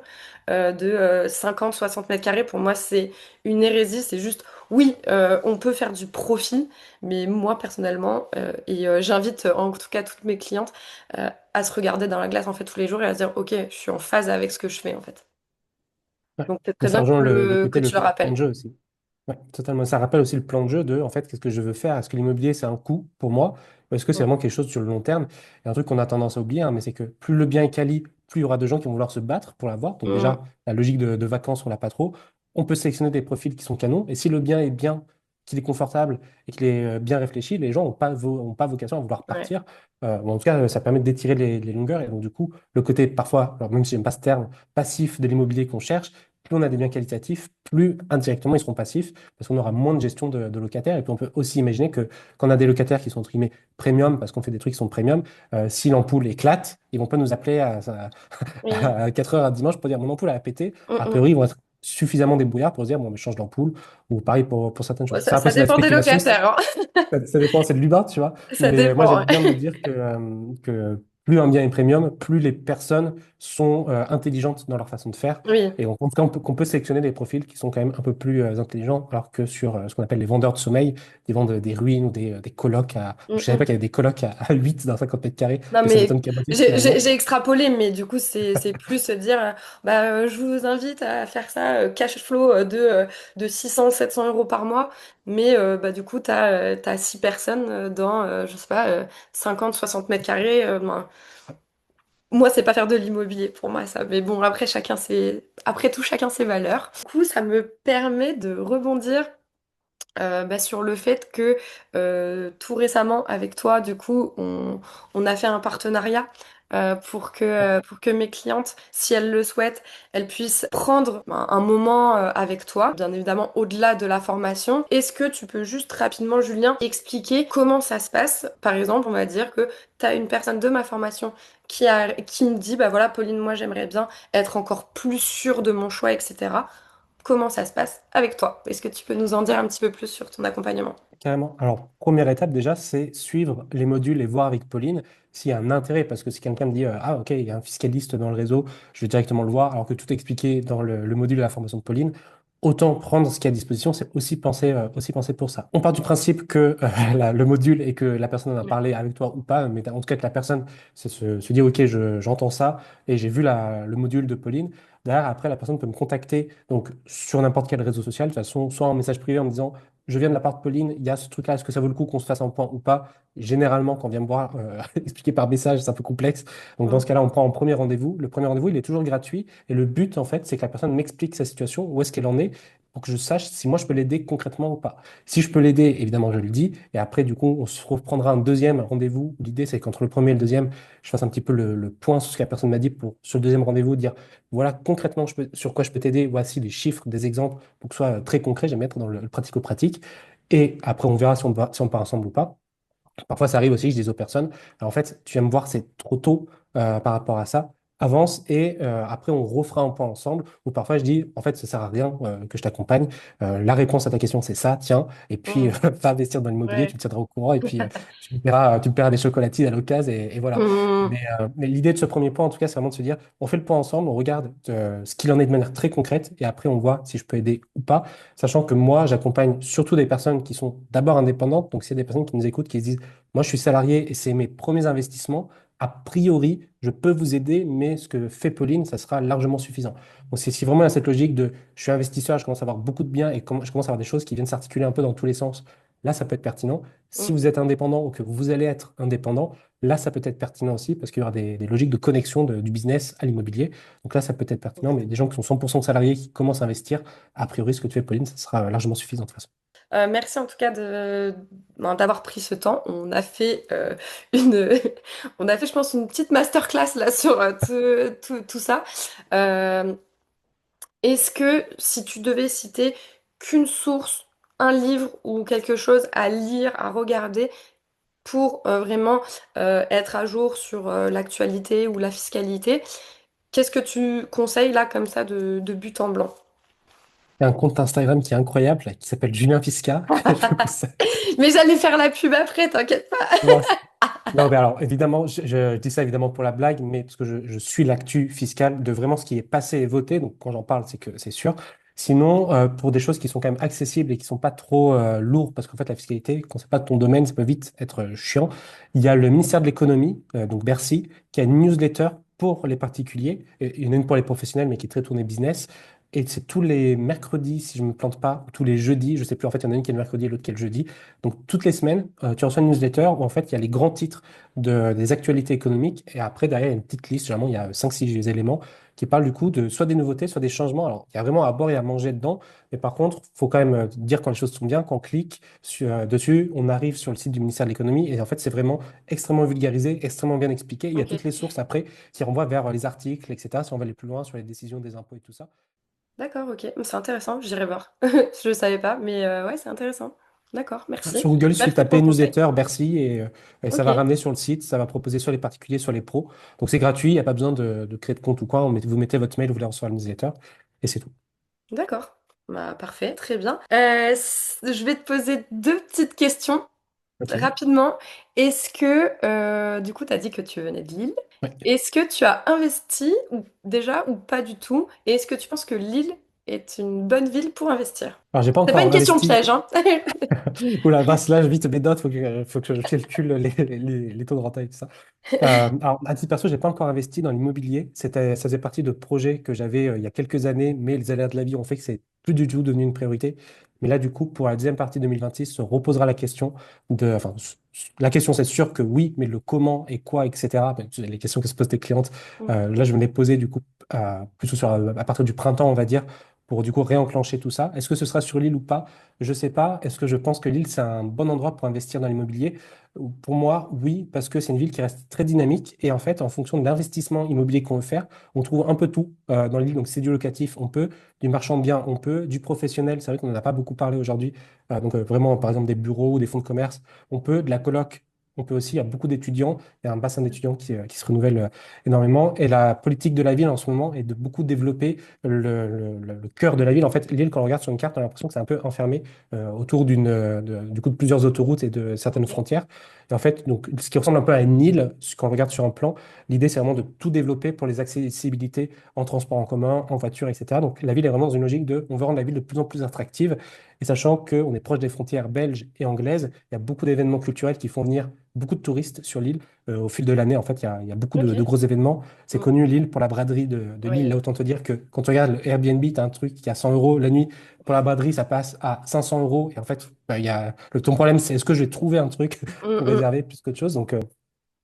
de 50 60 mètres carrés. Pour moi c'est une hérésie, c'est juste oui on peut faire du profit mais moi personnellement j'invite en tout cas toutes mes clientes à se regarder dans la glace en fait tous les jours et à se dire ok je suis en phase avec ce que je fais en fait. Ouais. Donc c'est Mais très ça bien rejoint le que côté, tu le plan rappelles. de jeu aussi. Ouais, totalement. Ça rappelle aussi le plan de jeu de, en fait, qu'est-ce que je veux faire? Est-ce que l'immobilier, c'est un coût pour moi? Ou est-ce que c'est Mm. vraiment quelque chose sur le long terme? Et un truc qu'on a tendance à oublier, hein, mais c'est que plus le bien est quali, plus il y aura de gens qui vont vouloir se battre pour l'avoir. Donc Mm. déjà, la logique de vacances, on l'a pas trop. On peut sélectionner des profils qui sont canons. Et si le bien est bien, qu'il est confortable et qu'il est bien réfléchi, les gens ont pas vocation à vouloir Ouais. partir. Ou en tout cas, ça permet d'étirer les longueurs. Et donc, du coup, le côté parfois, alors même si j'aime pas ce terme, passif de l'immobilier qu'on cherche, plus on a des biens qualitatifs, plus indirectement ils seront passifs, parce qu'on aura moins de gestion de locataires. Et puis on peut aussi imaginer que quand on a des locataires qui sont entre guillemets premium, parce qu'on fait des trucs qui sont premium, si l'ampoule éclate, ils vont pas nous appeler Oui. à 4 heures à dimanche pour dire mon ampoule a pété. Mm, A mm. priori, ils vont être suffisamment débrouillard pour se dire, bon, mais je change d'ampoule, ou pareil pour certaines Bon, choses. ça, Ça, après, ça c'est de la dépend des spéculation, locataires, hein. ça dépend, c'est de l'humain, tu vois. Ça Mais moi, dépend, j'aime ouais. bien me dire que plus un bien est premium, plus les personnes sont intelligentes dans leur façon de faire. Oui. Et en tout cas, qu'on peut sélectionner des profils qui sont quand même un peu plus intelligents, alors que sur ce qu'on appelle les vendeurs de sommeil, ils vendent des ruines ou des colocs à. Mm, Je savais pas mm. qu'il y avait des colocs à 8 dans 50 mètres carrés, Non, mais ça mais m'étonne qu'à moitié j'ai finalement. j'ai- j'ai extrapolé, mais du coup, c'est plus se dire, je vous invite à faire ça, cash flow de 600 700 € par mois, mais du coup, t'as 6 personnes dans, je sais pas, 50 60 mètres carrés. Moi, c'est pas faire de l'immobilier pour moi, ça. Mais bon, après tout, chacun ses valeurs. Du coup, ça me permet de rebondir sur le fait que tout récemment avec toi, du coup, on a fait un partenariat pour que mes clientes, si elles le souhaitent, elles puissent prendre un moment avec toi, bien évidemment au-delà de la formation. Est-ce que tu peux juste rapidement, Julien, expliquer comment ça se passe? Par exemple, on va dire que tu as une personne de ma formation qui me dit, bah voilà, Pauline, moi j'aimerais bien être encore plus sûre de mon choix, etc. Comment ça se passe avec toi? Est-ce que tu peux nous en dire un petit peu plus sur ton accompagnement? Carrément. Alors, première étape déjà, c'est suivre les modules et voir avec Pauline s'il y a un intérêt. Parce que si quelqu'un me dit, ah ok, il y a un fiscaliste dans le réseau, je vais directement le voir, alors que tout est expliqué dans le module de la formation de Pauline, autant prendre ce qui est à disposition, c'est aussi penser pour ça. On part du principe que le module et que la personne en a Oui. parlé avec toi ou pas, mais en tout cas que la personne se dit, ok, j'entends ça et j'ai vu le module de Pauline. Derrière, après, la personne peut me contacter donc, sur n'importe quel réseau social, de toute façon, soit en message privé en me disant, je viens de la part de Pauline, il y a ce truc-là, est-ce que ça vaut le coup qu'on se fasse un point ou pas? Généralement, quand on vient me voir expliquer par message, c'est un peu complexe. Donc dans ce Mm. cas-là, on prend un premier rendez-vous. Le premier rendez-vous, il est toujours gratuit. Et le but, en fait, c'est que la personne m'explique sa situation, où est-ce qu'elle en est, pour que je sache si moi je peux l'aider concrètement ou pas. Si je peux l'aider, évidemment, je le dis. Et après, du coup, on se reprendra un deuxième rendez-vous. L'idée, c'est qu'entre le premier et le deuxième, je fasse un petit peu le point sur ce que la personne m'a dit pour, sur le deuxième rendez-vous, dire voilà concrètement sur quoi je peux t'aider. Voici des chiffres, des exemples pour que ce soit très concret. J'aime mettre dans le pratico-pratique. Et après, on verra si on part ensemble ou pas. Parfois, ça arrive aussi, je dis aux personnes, en fait, tu viens me voir, c'est trop tôt par rapport à ça. Avance et après, on refera un point ensemble. Ou parfois, je dis, en fait, ça sert à rien que je t'accompagne. La réponse à ta question, c'est ça, tiens. Et puis, Mm. va investir dans l'immobilier, tu Ouais. me tiendras au courant. Et puis, tu me paieras des chocolatiers à l'occasion. Et voilà. Mm. Mais l'idée de ce premier point, en tout cas, c'est vraiment de se dire, on fait le point ensemble, on regarde ce qu'il en est de manière très concrète. Et après, on voit si je peux aider ou pas. Sachant que moi, j'accompagne surtout des personnes qui sont d'abord indépendantes. Donc, c'est des personnes qui nous écoutent, qui se disent, moi, je suis salarié et c'est mes premiers investissements. A priori, je peux vous aider, mais ce que fait Pauline, ça sera largement suffisant. Donc, c'est si vraiment il y a cette logique de je suis investisseur, je commence à avoir beaucoup de biens et je commence à avoir des choses qui viennent s'articuler un peu dans tous les sens, là, ça peut être pertinent. Si Mm. vous êtes indépendant ou que vous allez être indépendant, là, ça peut être pertinent aussi parce qu'il y aura des logiques de connexion du business à l'immobilier. Donc là, ça peut être pertinent, mais des gens qui sont 100% salariés, qui commencent à investir, a priori, ce que tu fais, Pauline, ça sera largement suffisant de toute façon. Merci en tout cas d'avoir pris ce temps. On a fait une, on a fait, je pense, une petite masterclass là sur tout ça. Euh, Est-ce que si tu devais citer qu'une source, un livre ou quelque chose à lire, à regarder pour vraiment être à jour sur l'actualité ou la fiscalité, qu'est-ce que tu conseilles là comme ça de but en blanc? Il y a un compte Instagram qui est incroyable, là, qui s'appelle Julien Fisca. Je vous conseille. Mais j'allais faire la pub après, t'inquiète pas. Non, non, mais alors, évidemment, je dis ça évidemment pour la blague, mais parce que je suis l'actu fiscale de vraiment ce qui est passé et voté. Donc, quand j'en parle, c'est que c'est sûr. Sinon, pour des choses qui sont quand même accessibles et qui sont pas trop lourdes, parce qu'en fait, la fiscalité, quand c'est pas de ton domaine, ça peut vite être chiant. Il y a le ministère de l'économie, donc Bercy, qui a une newsletter pour les particuliers. Et il y en a une pour les professionnels, mais qui est très tournée business. Et c'est tous les mercredis, si je ne me plante pas, ou tous les jeudis, je sais plus, en fait, il y en a une qui est le mercredi et l'autre qui est le jeudi. Donc, toutes les semaines, tu reçois une newsletter où, en fait, il y a les grands titres des actualités économiques. Et après, derrière, il y a une petite liste. Généralement, il y a 5 6 éléments qui parlent du coup de soit des nouveautés, soit des changements. Alors, il y a vraiment à boire et à manger dedans. Mais par contre, il faut quand même dire quand les choses sont bien. Quand on clique dessus, on arrive sur le site du ministère de l'économie. Et en fait, c'est vraiment extrêmement vulgarisé, extrêmement bien expliqué. Il y a toutes les Ok. sources après qui renvoient vers les articles, etc. Si on va aller plus loin sur les décisions des impôts et tout ça. D'accord, ok. C'est intéressant, j'irai voir. Je ne savais pas, mais ouais, c'est intéressant. D'accord, merci. Sur Google, il suffit de Merci pour taper le conseil. newsletter Bercy et ça Ok, va ramener sur le site, ça va proposer soit les particuliers, soit les pros. Donc c'est gratuit, il n'y a pas besoin de créer de compte ou quoi. Vous mettez votre mail, vous voulez recevoir la newsletter et c'est tout. D'accord. Bah, parfait, très bien. Je vais te poser deux petites questions Ok. rapidement. Est-ce que, du coup, tu as dit que tu venais de Lille. Ouais. Est-ce que tu as investi déjà ou pas du tout? Et est-ce que tu penses que Lille est une bonne ville pour investir? Alors, j'ai pas C'est pas une encore question investi. piège, hein? Oula, mince, là, vite mes notes, faut que je calcule les taux de rentabilité et tout ça. Alors, à titre perso, j'ai pas encore investi dans l'immobilier. Ça faisait partie de projets que j'avais il y a quelques années, mais les aléas de la vie ont fait que c'est plus du tout devenu une priorité. Mais là, du coup, pour la deuxième partie 2026, se reposera la question enfin, la question, c'est sûr que oui, mais le comment et quoi, etc. Les questions que se posent tes clientes, Mm. là, je me les poser du coup plutôt à partir du printemps, on va dire, pour du coup réenclencher tout ça. Est-ce que ce sera sur l'île ou pas? Je sais pas. Est-ce que je pense que Lille, c'est un bon endroit pour investir dans l'immobilier? Pour moi, oui, parce que c'est une ville qui reste très dynamique. Et en fait, en fonction de l'investissement immobilier qu'on veut faire, on trouve un peu tout dans l'île. Donc, c'est du locatif, on peut, du marchand de biens, on peut, du professionnel. C'est vrai qu'on n'en a pas beaucoup parlé aujourd'hui. Vraiment, par exemple, des bureaux ou des fonds de commerce, on peut, de la coloc. On peut aussi, il y a beaucoup d'étudiants, il y a un bassin d'étudiants qui se renouvelle énormément. Et la politique de la ville en ce moment est de beaucoup développer le cœur de la ville. En fait, l'île, quand on regarde sur une carte, on a l'impression que c'est un peu enfermé autour du coup, de plusieurs autoroutes et de certaines Ok. frontières. Et en fait, donc, ce qui ressemble un peu à une île, quand on regarde sur un plan, l'idée, c'est vraiment de tout développer pour les accessibilités en transport en commun, en voiture, etc. Donc, la ville est vraiment dans une logique de, on veut rendre la ville de plus en plus attractive. Et sachant qu'on est proche des frontières belges et anglaises, il y a beaucoup d'événements culturels qui font venir beaucoup de touristes sur l'île. Au fil de l'année, en fait, il y a beaucoup de Ok. gros événements. C'est Mm. connu, Lille, pour la braderie de Lille. Là, Oui. autant te dire que quand tu regardes le Airbnb, tu as un truc qui est à 100 euros la nuit. Pour la braderie, ça passe à 500 euros. Et en fait, ton problème, c'est est-ce que je vais trouver un truc Mm, pour mm. réserver plus qu'autre chose. Donc,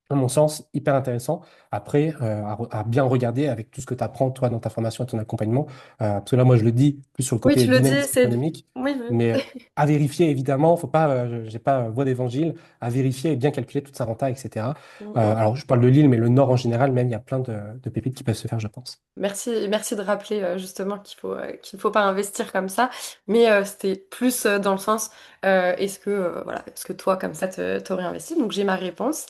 à mon sens, hyper intéressant. Après, à bien regarder avec tout ce que tu apprends, toi, dans ta formation et ton accompagnement. Parce que là, moi, je le dis plus sur le Oui, côté tu le dis, dynamisme économique. Oui, oui. Mais à vérifier, évidemment, faut pas, j'ai pas voix d'évangile, à vérifier et bien calculer toute sa renta, etc. Mm, mm. Alors, je parle de l'île, mais le Nord en général, même, il y a plein de pépites qui peuvent se faire, je pense. Merci de rappeler justement qu'il faut pas investir comme ça, mais c'était plus dans le sens est-ce que voilà, est-ce que toi comme ça t'aurais investi? Donc j'ai ma réponse.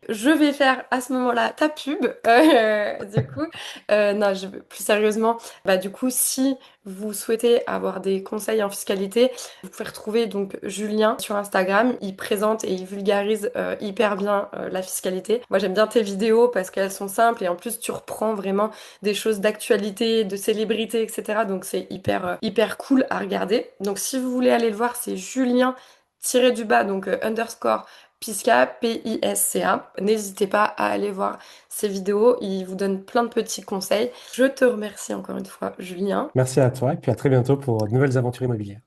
Je vais faire à ce moment-là ta pub. Du coup, non, plus sérieusement, bah du coup si vous souhaitez avoir des conseils en fiscalité, vous pouvez retrouver donc Julien sur Instagram. Il présente et il vulgarise hyper bien la fiscalité. Moi j'aime bien tes vidéos parce qu'elles sont simples et en plus tu reprends vraiment des choses d'actualité, de célébrité, etc. Donc c'est hyper cool à regarder. Donc si vous voulez aller le voir, c'est Julien tiré du bas, donc underscore Pisca, Pisca. N'hésitez pas à aller voir ses vidéos, il vous donne plein de petits conseils. Je te remercie encore une fois, Julien. Merci à toi et puis à très bientôt pour de nouvelles aventures immobilières.